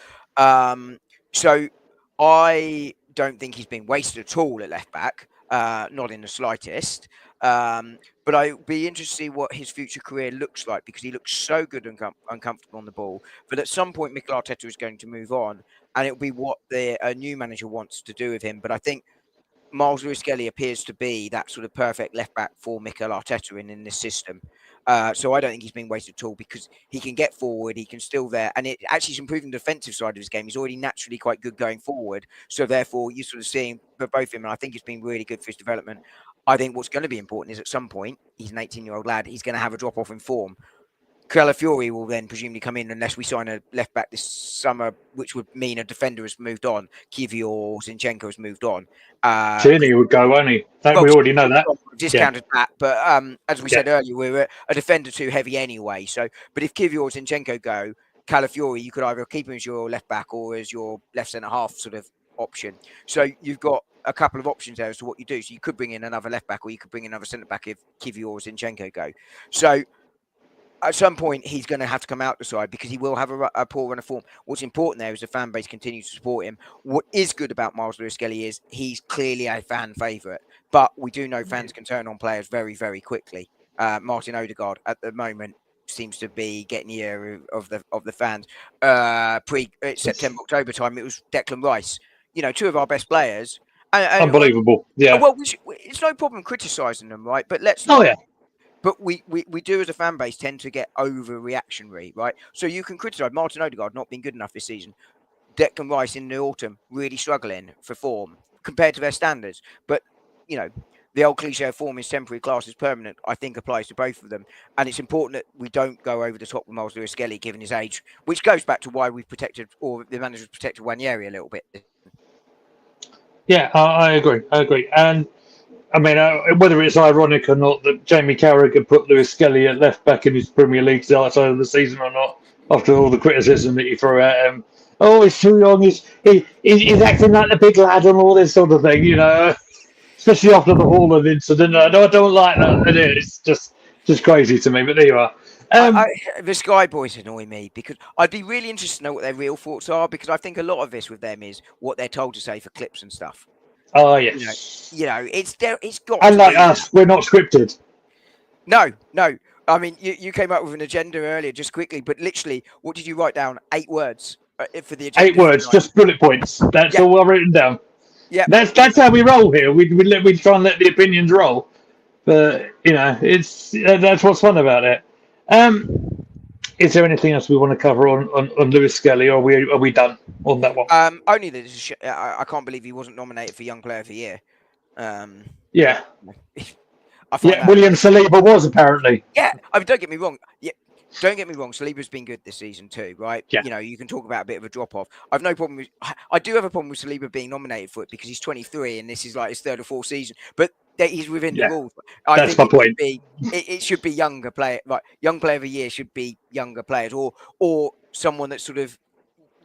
So I don't think he's been wasted at all at left back, not in the slightest. But I'd be interested to see what his future career looks like, because he looks so good and uncomfortable on the ball. But at some point, Mikel Arteta is going to move on, and it'll be what a new manager wants to do with him. But I think Miles Lewis-Skelly appears to be that sort of perfect left back for Mikel Arteta in this system. So I don't think he's been wasted at all, because he can get forward, he can still there, and it actually is improving the defensive side of his game. He's already naturally quite good going forward, so therefore you're sort of seeing both him, and I think it's been really good for his development. I think what's going to be important is at some point, he's an 18-year-old lad, he's going to have a drop-off in form. Calafiori will then presumably come in unless we sign a left back this summer, which would mean a defender has moved on. Kivior, Zinchenko has moved on. Tierney would go, won't he? We already know that. Discounted that, but as we said earlier, we're a defender too heavy anyway. So, but if Kivior or Zinchenko go, Calafiori, you could either keep him as your left back or as your left centre half sort of option. So you've got a couple of options there as to what you do. So you could bring in another left back, or you could bring in another centre back if Kivior or Zinchenko go. So at some point, he's going to have to come out the side, because he will have a poor run of form. What's important there is the fan base continues to support him. What is good about Miles Lewis-Skelly is he's clearly a fan favourite, but we do know fans can turn on players very, very quickly. Martin Odegaard at the moment seems to be getting the ear of the fans. September, October time, it was Declan Rice. 2 of our best players. Unbelievable. Yeah. Well, it's no problem criticising them, right? But let's not. Oh, yeah. But we do, as a fan base, tend to get overreactionary, right? So you can criticise Martin Odegaard not being good enough this season. Declan Rice in the autumn really struggling for form compared to their standards. But, the old cliche of form is temporary, class is permanent, I think applies to both of them. And it's important that we don't go over the top with Miles Lewis-Skelly, given his age, which goes back to why we've protected, or the manager's protected Wanyeri a little bit. Yeah, I agree. And I mean, whether it's ironic or not that Jamie Carragher put Lewis-Skelly at left back in his Premier League start of the season or not, after all the criticism that you threw at him. Oh, he's too young. He's acting like the big lad and all this sort of thing, especially after the Haaland incident. I don't like that. It's just crazy to me. But there you are. The Sky Boys annoy me because I'd be really interested to know what their real thoughts are, because I think a lot of this with them is what they're told to say for clips and stuff. Oh You know, yes. it's got to Unlike be us, we're not scripted. No. I mean, you came up with an agenda earlier, just quickly, but literally, what did you write down? 8 words for the agenda. 8 words, just bullet points. That's Yeah. all I've written down. Yeah. That's how we roll here. We try and let the opinions roll, but it's that's what's fun about it. Is there anything else we want to cover on Lewis Skelly, or are we done on that one? Only that I can't believe he wasn't nominated for Young Player of the Year. Yeah. I find that William Saliba was apparently. Yeah, I mean, don't get me wrong. Yeah, don't get me wrong. Saliba's been good this season too, right? Yeah. You can talk about a bit of a drop off. I've no problem with. I do have a problem with Saliba being nominated for it because he's 23 and this is like his 3rd or 4th season. But he's within the rules. That's my point. It should be younger player. Like Young Player of the Year should be younger players, or someone that's sort of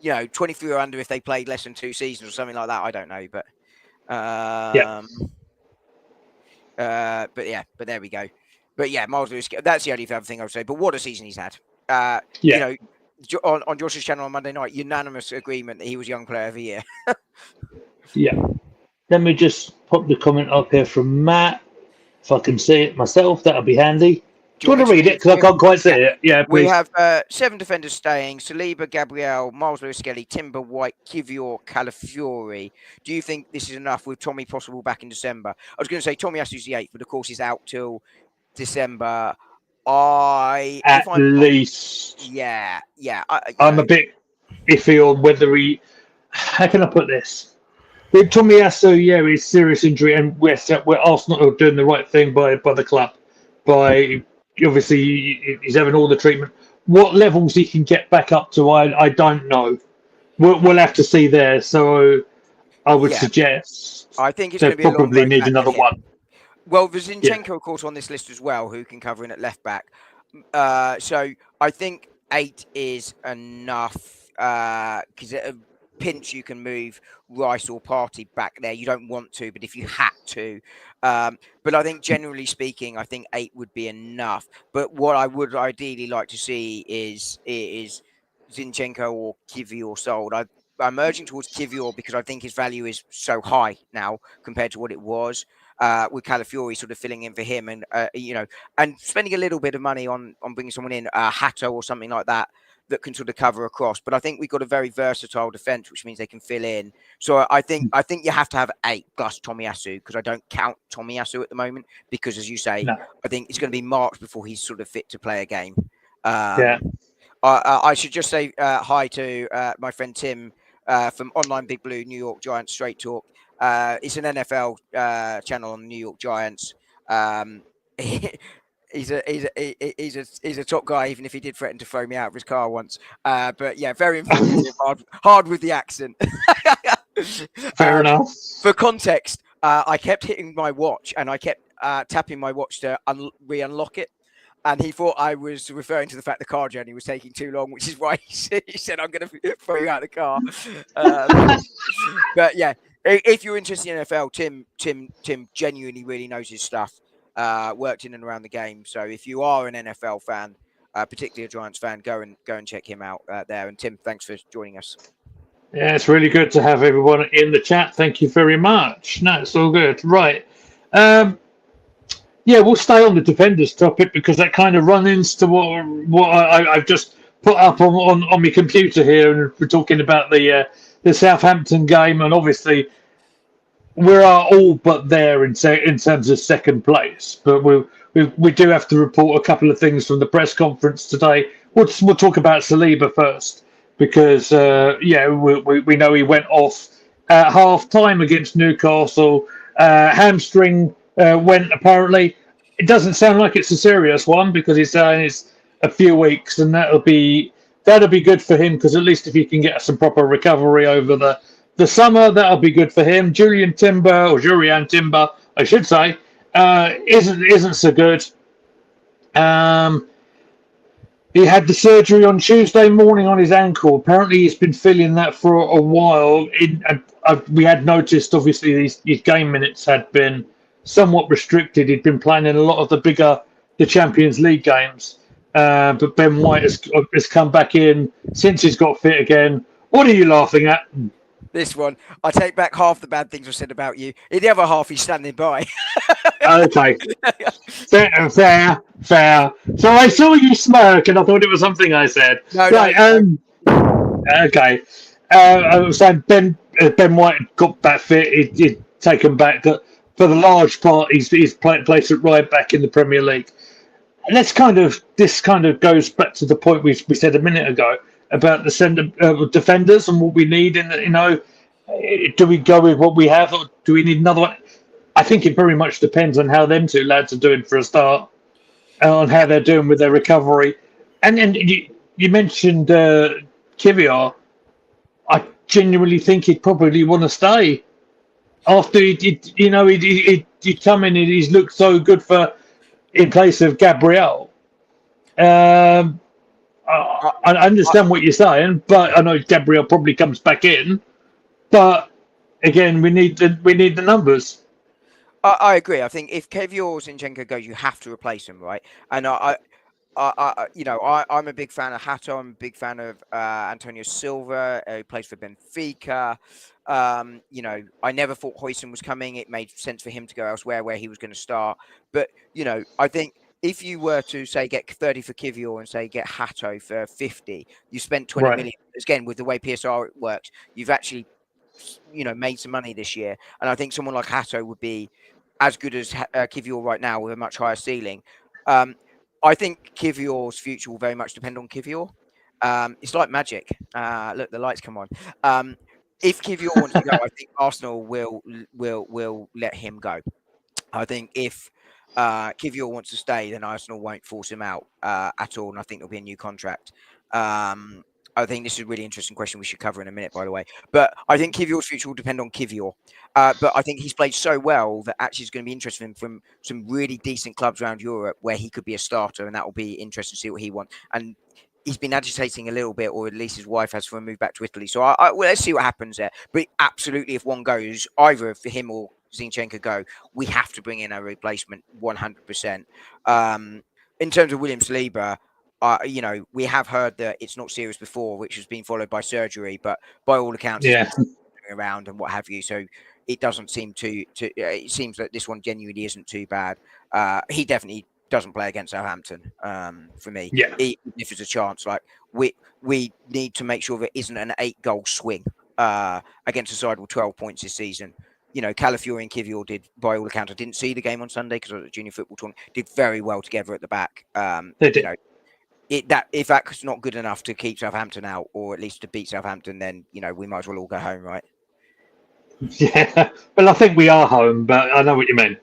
23 or under if they played less than 2 seasons or something like that. I don't know, but but there we go. But yeah, Miles Lewis, that's the only other thing I would say. But what a season he's had. On Josh's channel on Monday night, unanimous agreement that he was Young Player of the Year. Yeah. Let me just pop the comment up here from Matt. If I can see it myself, that'll be handy. Do you want to read it? Because I can't quite see it. Yeah, please. We have 7 defenders staying: Saliba, Gabriel, Miles Lewis Skelly, Timber, White, Kivior, Calafiori. Do you think this is enough with Tommy possible back in December? I was going to say Tommy Asu's the 8th, but of course he's out till December. At least. Yeah. I'm a bit iffy on whether he. How can I put this? With Tommy Asu, his serious injury, and we're Arsenal are doing the right thing by the club. By obviously he's having all the treatment. What levels he can get back up to, I don't know. We'll have to see there. So I would suggest. I think it's going to be probably need another one. Well, there's Zinchenko, of course, on this list as well, who can cover in at left back. So I think 8 is enough because at a pinch you can move Rice or Partey back there. You don't want to, but if you had to. But I think generally speaking, I think 8 would be enough. But what I would ideally like to see is Zinchenko or Kivior sold. I'm urging towards Kivior because I think his value is so high now compared to what it was. With Calafiori sort of filling in for him, and and spending a little bit of money on bringing someone in, Hato or something like that can sort of cover across. But I think we've got a very versatile defence, which means they can fill in. So I think you have to have 8 plus Tomiyasu, because I don't count Tomiyasu at the moment because, as you say, I think it's going to be March before he's sort of fit to play a game. I should just say hi to my friend Tim from Online Big Blue, New York Giants Straight Talk. It's an NFL channel on the New York Giants. He's a top guy, even if he did threaten to throw me out of his car once. But yeah, very informative, hard with the accent. Fair enough. For context, I kept hitting my watch and I kept tapping my watch to re-unlock it. And he thought I was referring to the fact the car journey was taking too long, which is why he said, I'm going to throw you out of the car. But yeah, if you're interested in NFL, Tim genuinely really knows his stuff. Worked in and around the game. So if you are an NFL fan, particularly a Giants fan, go and check him out there. And Tim, thanks for joining us. Yeah, it's really good to have everyone in the chat. Thank you very much. No, it's all good. Right. Yeah, we'll stay on the defenders topic because that kind of runs into what I've just put up on my computer here, and we're talking about the Southampton game, and obviously we are all but there in terms of second place, but we do have to report a couple of things from the press conference today. We'll talk about Saliba first because we know he went off at half time against Newcastle. Hamstring went apparently. It doesn't sound like it's a serious one because he's saying it's a few weeks, and that'll be good for him because at least if he can get some proper recovery over the summer, that'll be good for him. Jurian Timber, I should say, isn't so good. He had the surgery on Tuesday morning on his ankle. Apparently, he's been feeling that for a while. We had noticed, obviously, his game minutes had been somewhat restricted. He'd been playing in a lot of the Champions League games. But Ben White has come back in since he's got fit again. What are you laughing at? This one, I take back half the bad things I said about you. In the other half, he's standing by. Okay, fair. So I saw you smirk, and I thought it was something I said. No, Right. no. Okay. I was saying Ben White got back fit. He'd taken back for the large part. He's placed at right back in the Premier League. And this kind of goes back to the point we said a minute ago about the centre defenders and what we need. Do we go with what we have, or do we need another one? I think it very much depends on how them two lads are doing for a start, and on how they're doing with their recovery. And you mentioned Kivior. I genuinely think he'd probably want to stay after he'd come in and he's looked so good in place of Gabriel. I understand what you're saying, but I know Gabriel probably comes back in. But again, we need the numbers. I agree. I think if Kevior Zinchenko goes, you have to replace him, right? And I'm a big fan of Hato. I'm a big fan of Antonio Silva, who plays for Benfica. I never thought Huijsen was coming. It made sense for him to go elsewhere where he was going to start. But, I think if you were to, say, get 30 for Kivior and, say, get Hato for 50, you spent 20 million. Again, with the way PSR works, you've actually, made some money this year. And I think someone like Hato would be as good as Kivior right now with a much higher ceiling. I think Kivior's future will very much depend on Kivior. It's like magic. Look, the lights come on. If Kivior wants to go, I think Arsenal will let him go. I think if Kivior wants to stay, then Arsenal won't force him out at all, and I think there'll be a new contract. I think this is a really interesting question we should cover in a minute, by the way. But I think Kivior's future will depend on Kivior. But I think he's played so well that actually it's going to be interesting from some really decent clubs around Europe where he could be a starter, and that will be interesting to see what he wants. And he's been agitating a little bit, or at least his wife has, for a move back to Italy. So well, let's see what happens there. But absolutely, if one goes, either for him or Zinchenko go, we have to bring in a replacement 100%. In terms of William Saliba, we have heard that it's not serious before, which has been followed by surgery, but by all accounts, it's been around and what have you. So it doesn't seem it seems that this one genuinely isn't too bad. He definitely doesn't play against Southampton for me. Yeah. Even if there's a chance, like we need to make sure there isn't an 8-goal swing against a side with 12 points this season. Calafiori and Kivior did, by all accounts, I didn't see the game on Sunday because I was at the junior football tournament, did very well together at the back. They did. If that's not good enough to keep Southampton out, or at least to beat Southampton, then we might as well all go home, right? Yeah, well, I think we are home, but I know what you mean.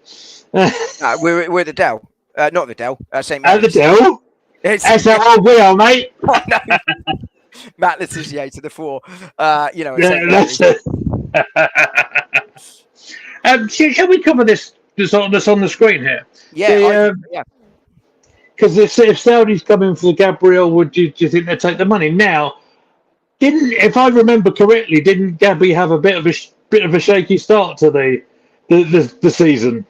We're the Dell, not the Dell. St. At the Dell. That's how we are, mate. Matt Letizia to the 4. That's it. Can we cover this on the screen here? Yeah. Because if Saudi's coming for the Gabriel, do you think they'd take the money? Now, if I remember correctly, didn't Gabby have a bit of a shaky start to the season?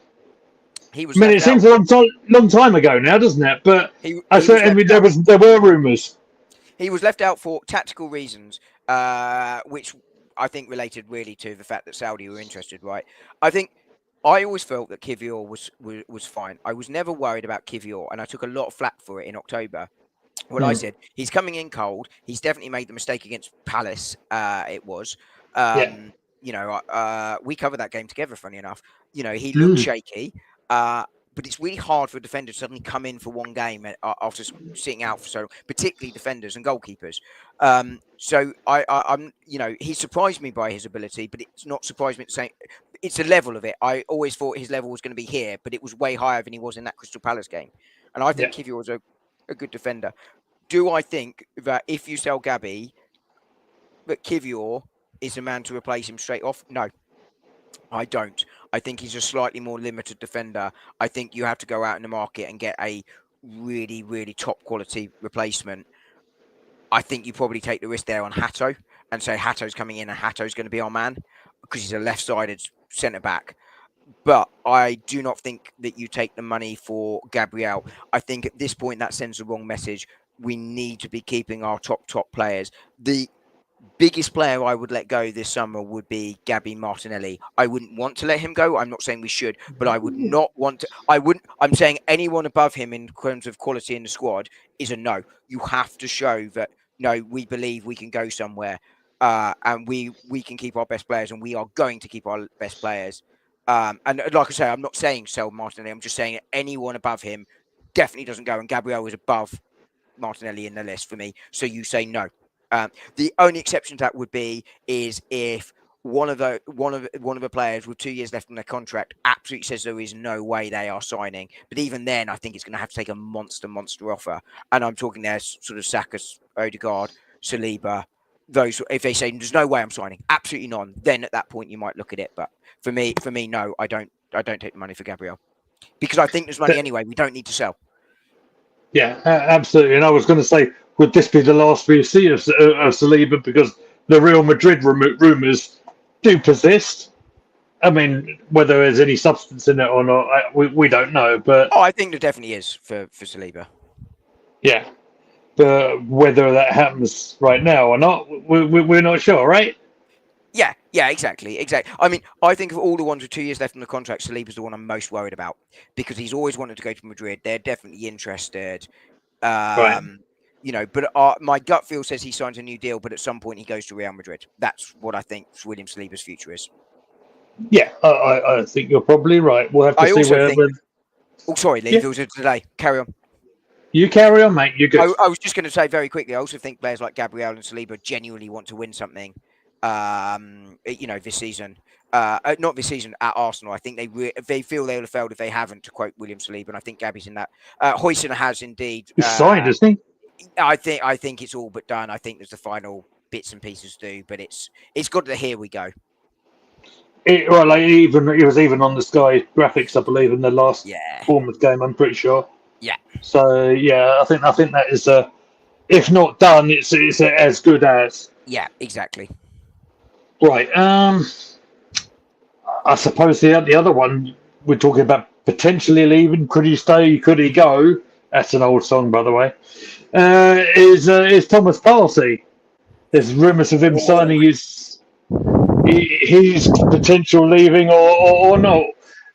He was. It seems a long time ago now, doesn't it? But there were rumours. He was left out for tactical reasons, which I think related really to the fact that Saudi were interested. Right? I always felt that Kivior was fine. I was never worried about Kivior, and I took a lot of flack for it in October. Well, I said he's coming in cold. He's definitely made the mistake against Palace. It was. We covered that game together. Funny enough, he looked shaky. But it's really hard for a defender to suddenly come in for one game after sitting out for so long, particularly defenders and goalkeepers. So I'm, he surprised me by his ability, but it's not surprised me to say it's a level of it. I always thought his level was going to be here, but it was way higher than he was in that Crystal Palace game. And I think Kivior was a good defender. Do I think that if you sell Gabby, that Kivior is a man to replace him straight off? No. I don't. I think he's a slightly more limited defender. I think you have to go out in the market and get a really, really top quality replacement. I think you probably take the risk there on Hato and say Hato's coming in and Hato's going to be our man because he's a left-sided centre-back. But I do not think that you take the money for Gabriel. I think at this point that sends the wrong message. We need to be keeping our top players. The biggest player I would let go this summer would be Gabby Martinelli. I wouldn't want to let him go. I'm not saying we should, but I would not want to. I wouldn't. I'm saying anyone above him in terms of quality in the squad is a no. You have to show that no, we believe we can go somewhere, and we can keep our best players, and we are going to keep our best players. And like I say, I'm not saying sell Martinelli. I'm just saying anyone above him definitely doesn't go, and Gabriel is above Martinelli in the list for me. So you say no. The only exception to that would be is if one of the players with 2 years left on their contract absolutely says there is no way they are signing. But even then, I think it's going to have to take a monster offer. And I'm talking there sort of Saka, Odegaard, Saliba. Those, if they say there's no way I'm signing, absolutely none, then at that point you might look at it. But for me, no, I don't take the money for Gabriel because I think there's money anyway. We don't need to sell. Yeah, absolutely. And I was going to say, would this be the last we see of Saliba? Because the Real Madrid rumours do persist. I mean, whether there's any substance in it or not, we don't know. But I think there definitely is for Saliba. Yeah, but whether that happens right now or not, we're not sure, right? Yeah, exactly. I mean, I think of all the ones with 2 years left on the contract, Saliba's the one I'm most worried about because he's always wanted to go to Madrid. They're definitely interested. Right. But my gut feel says he signs a new deal, but at some point he goes to Real Madrid. That's what I think William Saliba's future is. Yeah, I think you're probably right. We'll have to see where. Oh, sorry, Lee. If it was a delay, carry on. You carry on, mate. You're good. I was just going to say very quickly. I also think players like Gabriel and Saliba genuinely want to win something. This season, not this season at Arsenal. I think they feel they would have failed if they haven't. To quote William Saliba, and I think Gabby's in that. Huijsen has indeed. He's signed, isn't he? I think it's all but done. I think there's the final bits and pieces to do, but it's got to here we go. He was even on the Sky graphics, I believe, in the last Bournemouth game. I'm pretty sure. Yeah. So yeah, I think that is if not done, it's as good as. Yeah, exactly. Right. I suppose the other one we're talking about potentially leaving. Could he stay? Could he go? That's an old song, by the way. Is Thomas Partey? There's rumours of him signing his potential leaving or not.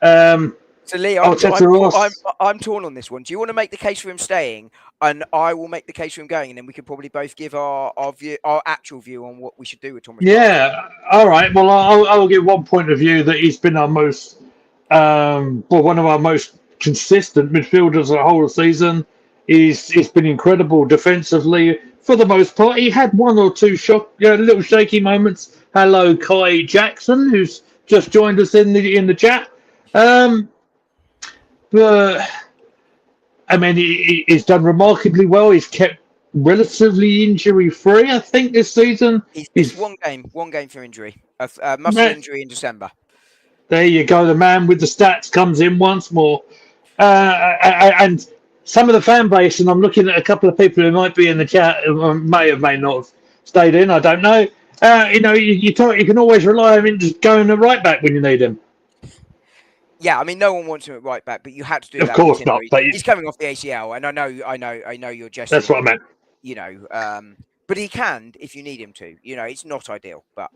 So Lee, I'm torn on this one. Do you want to make the case for him staying, and I will make the case for him going, and then we could probably both give our actual view on what we should do with Thomas? Yeah, all right. Well, I'll give one point of view that he's been our most, one of our most consistent midfielders the whole season. He's been incredible defensively for the most part. He had one or two little shaky moments. Hello, Kai Jackson, who's just joined us in the chat. But I mean, he's done remarkably well. He's kept relatively injury-free, I think, this season. He's one game for injury, a muscle injury in December. There you go. The man with the stats comes in once more. And some of the fan base, and I'm looking at a couple of people who might be in the chat, who may not have stayed in, I don't know. You can always rely on him just going to right back when you need him. Yeah, I mean, no one wants him at right back, but you had to do that. Of course not. But he's coming off the ACL, and I know you're just. That's what I meant. But he can if you need him to. It's not ideal, but.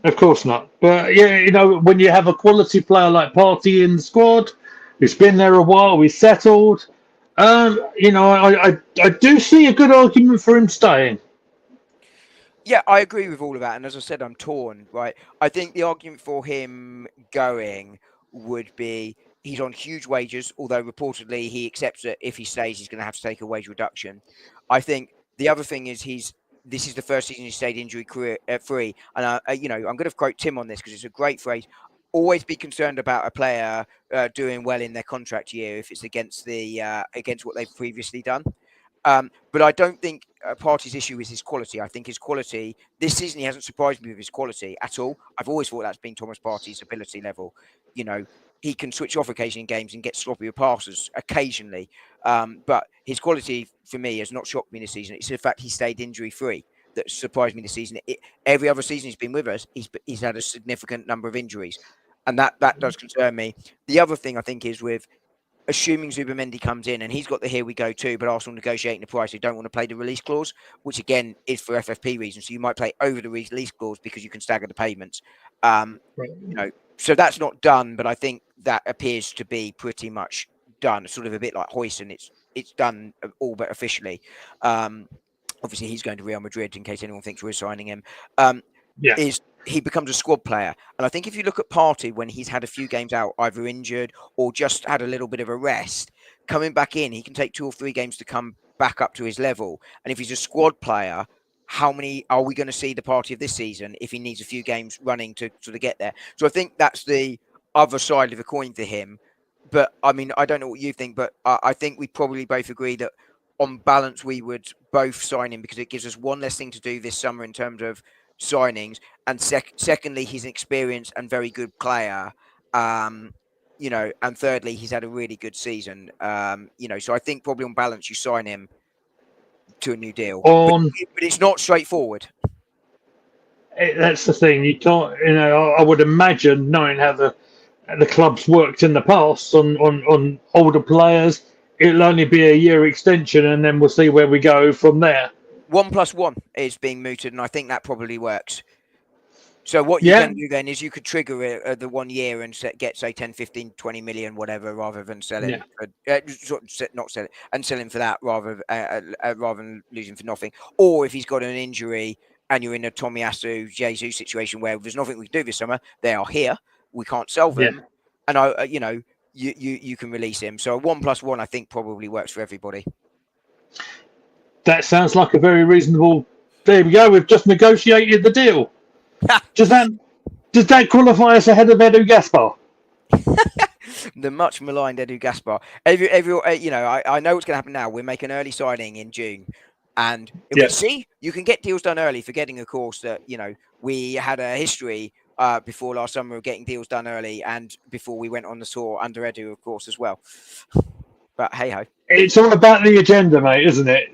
Of course not. But yeah, when you have a quality player like Partey in the squad, who's been there a while, he's settled. I do see a good argument for him staying. Yeah, I agree with all of that, and as I said, I'm torn. Right, I think the argument for him going would be he's on huge wages, although reportedly he accepts that if he stays, he's going to have to take a wage reduction. I think the other thing is this is the first season he stayed injury free, and I'm going to quote Tim on this because it's a great phrase. Always be concerned about a player doing well in their contract year if it's against what they've previously done. But I don't think Partey's issue is his quality. I think his quality this season, he hasn't surprised me with his quality at all. I've always thought that's been Thomas Partey's ability level. He can switch off occasionally in games and get sloppy with passes occasionally. But his quality for me has not shocked me this season. It's the fact he stayed injury free that surprised me this season. Every other season he's been with us, he's had a significant number of injuries. and that does concern me. The other thing I think is with assuming Zubimendi comes in and he's got the here we go too, but Arsenal negotiating the price, they don't want to play the release clause, which again is for FFP reasons. So you might play over the release clause because you can stagger the payments. Right. So that's not done, but I think that appears to be pretty much done. Sort of a bit like Hoyson, it's done all but officially. Obviously, he's going to Real Madrid in case anyone thinks we're signing him. Yeah. Is he becomes a squad player. And I think if you look at Partey when he's had a few games out, either injured or just had a little bit of a rest, coming back in, he can take 2 or 3 games to come back up to his level. And if he's a squad player, how many are we going to see the Partey of this season if he needs a few games running to sort of get there? So I think that's the other side of the coin for him. But I mean, I don't know what you think, but I think we probably both agree that on balance, we would both sign him because it gives us one less thing to do this summer in terms of signings, and secondly, he's an experienced and very good player. And thirdly, he's had a really good season. So I think probably on balance, you sign him to a new deal, but it's not straightforward. That's the thing. You can't. I would imagine, knowing how the club's worked in the past on older players, it'll only be a year extension, and then we'll see where we go from there. 1+1 is being mooted, and I think that probably works. So what you can do then is you could trigger it the 1 year and get, say, 10, 15, 20 million, whatever, rather than sell him. Not sell it, and sell him for that rather than losing for nothing. Or if he's got an injury and you're in a Tomiyasu, Jesus situation where there's nothing we can do this summer, they are here. We can't sell them. And, you can release him. So a 1+1, I think, probably works for everybody. That sounds like a very reasonable. There we go. We've just negotiated the deal. Does that qualify us ahead of Edu Gaspar? The much maligned Edu Gaspar. I know what's going to happen now. We'll make an early signing in June, and see, you can get deals done early. Forgetting, of course, that we had a history before last summer of getting deals done early, and before we went on the tour under Edu, of course, as well. But hey ho. It's all about the agenda, mate, isn't it?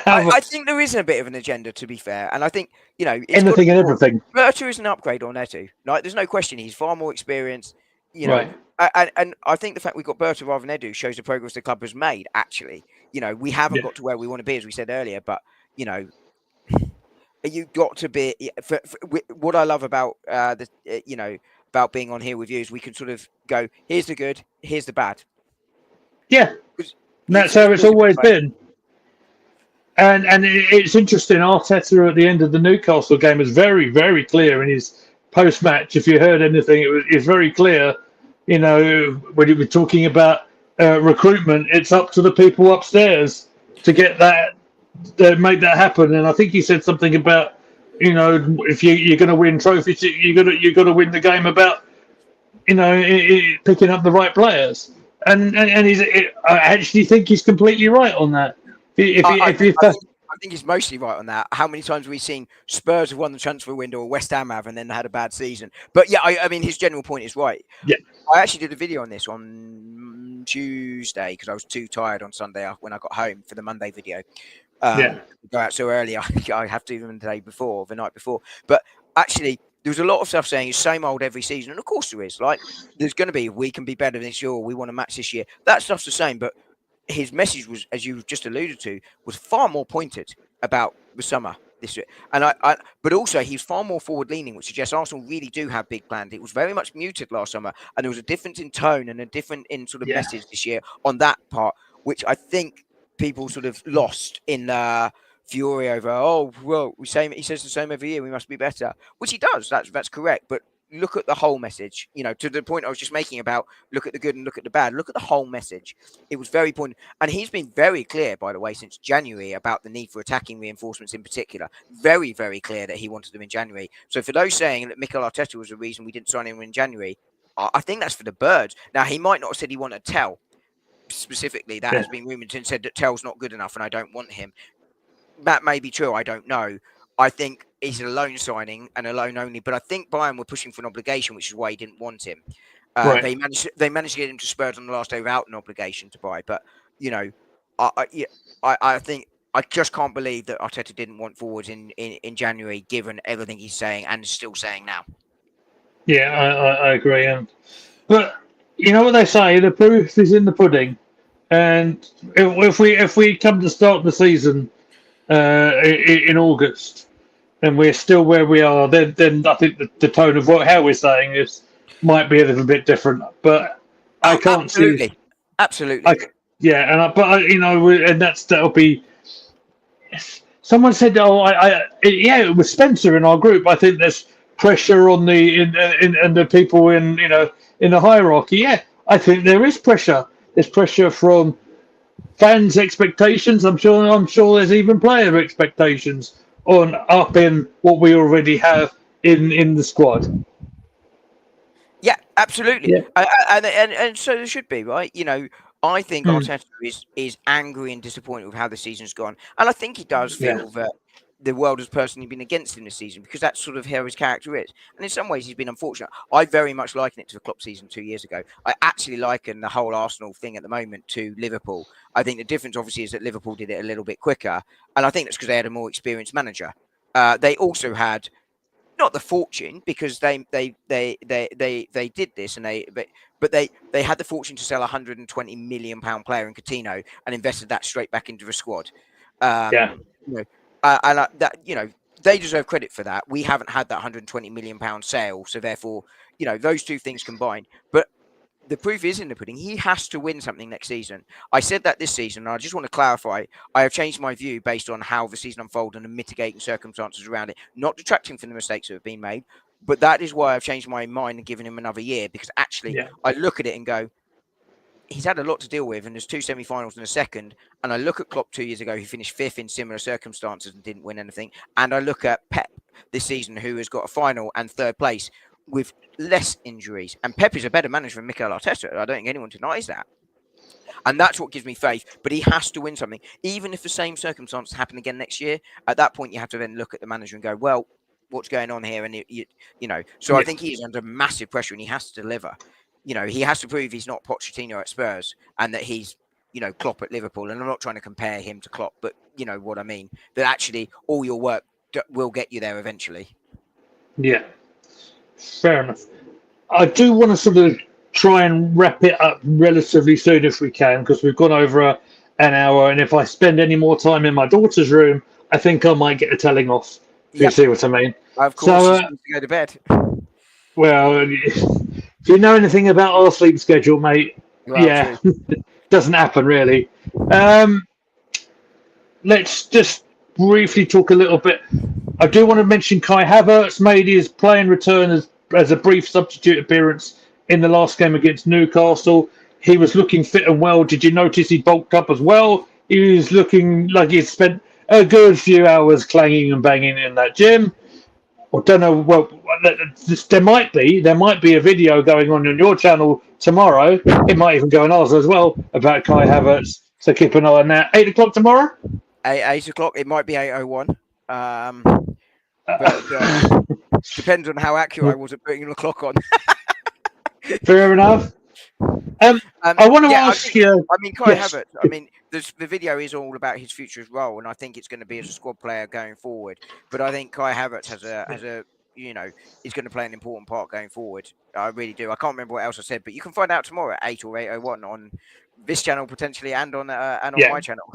I think there is a bit of an agenda, to be fair, and I think it's anything and everything. Berta is an upgrade on Edu. Like, there's no question, he's far more experienced. Right. And I think the fact we got Berta rather than Edu shows the progress the club has made. Actually, we haven't got to where we want to be, as we said earlier, but you've got to be. What I love about about being on here with you is we can sort of go, here's the good, here's the bad. Yeah, that's how it's always been. And it's interesting. Arteta at the end of the Newcastle game was very, very clear in his post-match. If you heard anything, it was very clear. When he was talking about recruitment, it's up to the people upstairs to get that, make that happen. And I think he said something about, if you're going to win trophies, you got to win the game about, picking up the right players. And I actually think he's completely right on that. I think he's mostly right on that. How many times have we seen Spurs have won the transfer window or West Ham have and then had a bad season? But yeah, I mean, his general point is right. Yeah. I actually did a video on this on Tuesday because I was too tired on Sunday when I got home for the Monday video. Go out so early, I have to even the night before. But actually, there was a lot of stuff saying it's same old every season. And of course there is. Like, there's going to be, we can be better this year, or we want to match this year. That stuff's the same. But his message was, as you just alluded to, was far more pointed about the summer this year. And but also he's far more forward leaning, which suggests Arsenal really do have big plans. It was very much muted last summer. And there was a difference in tone and a different in sort of message this year on that part, which I think people sort of lost in fury over, he says the same every year, we must be better, which he does. That's correct. But look at the whole message, to the point I was just making about look at the good and look at the bad. Look at the whole message. It was very pointed. And he's been very clear, by the way, since January about the need for attacking reinforcements in particular. Very, very clear that he wanted them in January. So for those saying that Mikel Arteta was the reason we didn't sign him in January, I think that's for the birds. Now, he might not have said he wanted Tell. Specifically, that has been rumoured and said that Tell's not good enough and I don't want him. That may be true. I don't know. I think he's a loan signing and a loan only, but I think Bayern were pushing for an obligation, which is why he didn't want him. They managed to get him to Spurs on the last day without an obligation to buy. But I think I just can't believe that Arteta didn't want forwards in January, given everything he's saying and still saying now. Yeah, I agree. But you know what they say, the proof is in the pudding. And if we come to start the season in August and we're still where we are, then I think the tone of how we're saying this might be a little bit different. But I Oh, can't see. absolutely, I absolutely. yeah, and that'll be. Someone said, "Oh, yeah, it was Spencer in our group." I think there's pressure on in the people in the hierarchy. Yeah, I think there is pressure. There's pressure from fans' expectations. I'm sure there's even player expectations on up in what we already have in the squad. Yeah, absolutely. Yeah. And so there should be, right? I think Mm. Arteta is angry and disappointed with how the season's gone, and I think he does Yeah. feel that the world has personally been against him this season because that's sort of how his character is. And in some ways, he's been unfortunate. I very much liken it to the Klopp season 2 years ago. I actually liken the whole Arsenal thing at the moment to Liverpool. I think the difference, obviously, is that Liverpool did it a little bit quicker, and I think that's because they had a more experienced manager. They also had not the fortune because they did this and they had the fortune to sell £120 million player in Coutinho and invested that straight back into the squad. Yeah. You know, that they deserve credit for that. We haven't had that £120 million sale, so therefore those two things combined. But the proof is in the pudding. He has to win something next season. I said that this season, and I just want to clarify. I have changed my view based on how the season unfolded and the mitigating circumstances around it, not detracting from the mistakes that have been made. But that is why I've changed my mind and given him another year, because actually Yeah. I look at it and go, he's had a lot to deal with, and there's two semi-finals and a second. And I look at Klopp 2 years ago, who finished fifth in similar circumstances and didn't win anything. And I look at Pep this season, who has got a final and third place with less injuries. And Pep is a better manager than Mikel Arteta. I don't think anyone denies that. And that's what gives me faith. But he has to win something. Even if the same circumstances happen again next year, at that point, you have to then look at the manager and go, well, what's going on here? And, so I Yeah. think he is under massive pressure and he has to deliver. He has to prove he's not Pochettino at Spurs and that he's, Klopp at Liverpool. And I'm not trying to compare him to Klopp, but you know what I mean. That actually all your work will get you there eventually. Yeah. Fair enough. I do want to sort of try and wrap it up relatively soon if we can, because we've gone over an hour, and if I spend any more time in my daughter's room, I think I might get a telling off. If you Yep. see what I mean. Of course, So, he's going to go to bed. well, if you know anything about our sleep schedule, mate, Well, yeah, true. doesn't happen really. Um, let's just briefly talk a little bit. I do want to mention Kai Havertz made his playing return as a brief substitute appearance in the last game against Newcastle. He was looking fit and well. Did you notice he bulked up as well? He was looking like he'd spent a good few hours clanging and banging in that gym. I don't know. Well, there might be a video going on your channel tomorrow. It might even go on ours as well about Kai Havertz. So keep an eye on that. 8 o'clock tomorrow. 8 o'clock. It might be 8:01. Um, Uh, but depends on how accurate I was at putting the clock on. Fair enough. I want to Yeah, ask you. I mean, Kai Yes. Havertz. I mean, the video is all about his future role, and I think it's going to be as a squad player going forward. But I think Kai Havertz has a is going to play an important part going forward. I really do. I can't remember what else I said, but you can find out tomorrow at 8 or 8:01 on this channel potentially, and on Yeah. my channel.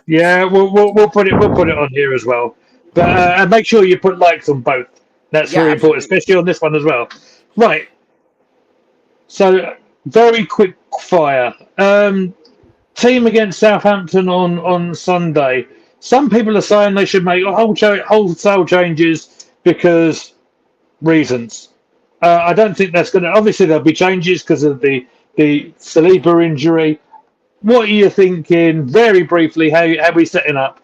Yeah. We'll put it on here as well. But and make sure you put likes on both. That's Yeah, very important, absolutely. especially on this one as well. Right. So very quick fire. Team against Southampton on Sunday. Some people are saying they should make wholesale changes because reasons. I don't think that's going to. Obviously, there'll be changes because of the Saliba injury. What are you thinking? Very briefly, how are we setting up?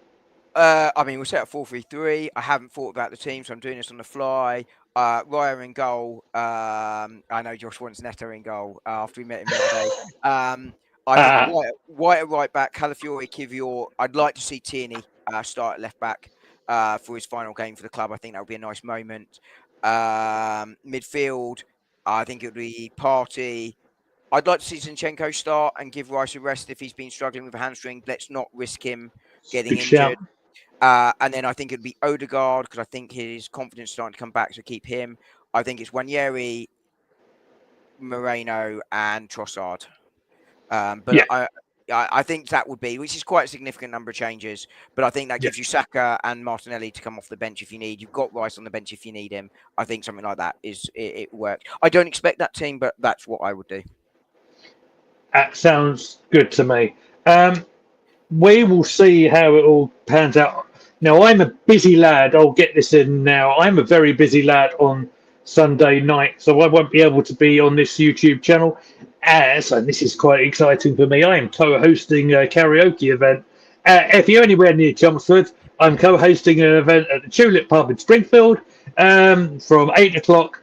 I mean, we're set at 4-3-3. I haven't thought about the team, so I'm doing this on the fly. Raya in goal. I know Josh wants Neto in goal after we met him the other day. I think Uh, White at right back, Calafiori, Kivior. I'd like to see Tierney start at left back for his final game for the club. I think that would be a nice moment. Midfield, I think it would be Party. I'd like to see Zinchenko start and give Rice a rest if he's been struggling with a hamstring. Let's not risk him getting good shout. injured. And then I think it'd be Odegaard because I think his confidence is starting to come back, so keep him. I think it's Wanyeri, Moreno, and Trossard. But Yeah. I think that would be, which is quite a significant number of changes. But I think that gives you Saka and Martinelli to come off the bench if you need. You've got Rice on the bench if you need him. I think something like that it works. I don't expect that team, but that's what I would do. That sounds good to me. We will see how it all pans out. Now, I'm a busy lad. I'll get this in now. I'm a very busy lad on Sunday night, so I won't be able to be on this YouTube channel. And this is quite exciting for me, I am co-hosting a karaoke event. If you're anywhere near Chelmsford, I'm co-hosting an event at the Tulip Pub in Springfield from 8 o'clock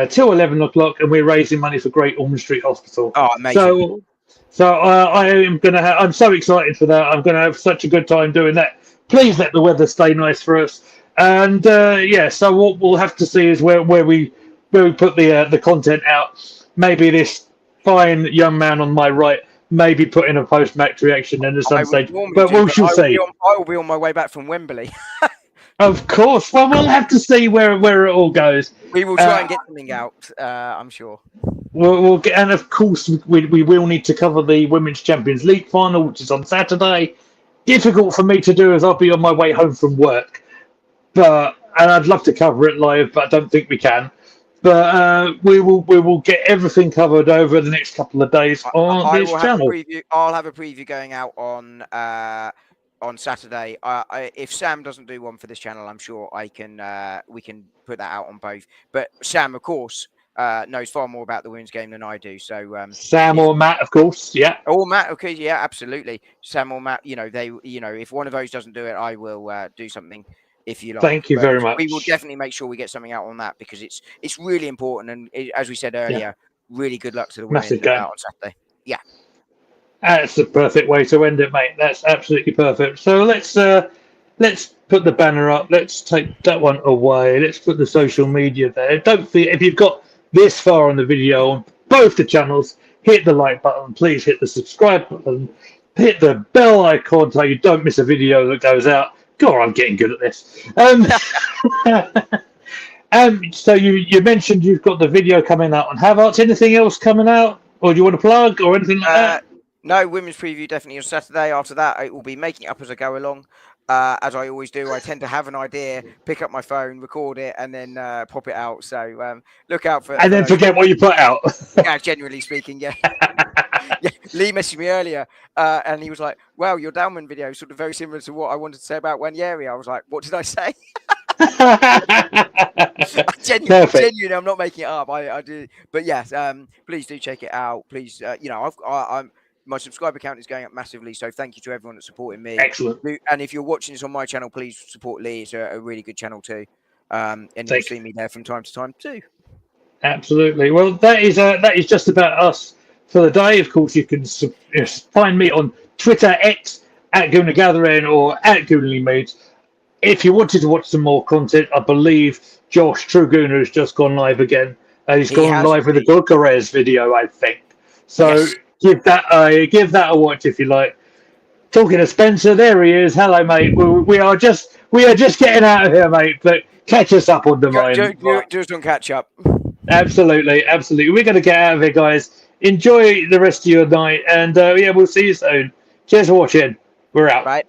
till 11 o'clock, and we're raising money for Great Ormond Street Hospital. Oh, amazing. So I am going to I'm so excited for that. I'm going to have such a good time doing that. Please let the weather stay nice for us. And so what we'll have to see is where we put the content out. Maybe this fine young man on my right maybe put in a post-match reaction at some stage. But we shall see. I will be on my way back from Wembley. Of course. Well, we'll have to see where it all goes. We will try and get something out, I'm sure. We'll get, and of course, we will need to cover the Women's Champions League final, which is on Saturday. Difficult for me to do as I'll be on my way home from work, and I'd love to cover it live, but I don't think we can. But we will get everything covered over the next couple of days on this channel. I'll have a preview going out on Saturday. If Sam doesn't do one for this channel, I'm sure we can put that out on both. But Sam, of course, knows far more about the women's game than I do. So Sam or Matt, of course, yeah. Or Matt, okay, yeah, absolutely. Sam or Matt, if one of those doesn't do it, I will do something. If you like. Thank you very much. We will definitely make sure we get something out on that because it's really important. And as we said earlier, really good luck to the women on Saturday. Yeah. That's the perfect way to end it, mate. That's absolutely perfect. So let's put the banner up. Let's take that one away. Let's put the social media there. Don't forget, if you've got this far on the video on both the channels, hit the like button. Please hit the subscribe button. Hit the bell icon so you don't miss a video that goes out. God, I'm getting good at this. So you mentioned you've got the video coming out on Havertz. Anything else coming out? Or do you want to plug or anything like that? No, women's preview definitely on Saturday. After that, it will be making it up as I go along. As I always do, I tend to have an idea, pick up my phone, record it, and then pop it out. So look out for. And then forget what you put out. Yeah, generally speaking, yeah. Yeah. Lee messaged me earlier, and he was like, "Well, your Dalman video is sort of very similar to what I wanted to say about Wanyeri." I was like, "What did I say?" Genuinely, I'm not making it up. I do, but yes, please do check it out. Please, I'm. My subscriber count is going up massively, so thank you to everyone that's supporting me. Excellent. And if you're watching this on my channel, please support Lee. It's a really good channel too, and you'll see me there from time to time too. Absolutely. Well, that is just about us for the day. Of course, you can find me on Twitter, X, at Gooner Gathering or at Goonerly Meads. If you wanted to watch some more content, I believe Josh, True Gooner, has just gone live again. He's gone live with the Gurkarez video, I think. So. Yes. Give that a watch if you like. Talking to Spencer, there he is. Hello, mate. We are just getting out of here, mate. But catch us up on the mind. Just don't catch up. Absolutely. We're going to get out of here, guys. Enjoy the rest of your night, and we'll see you soon. Cheers for watching. We're out. Right.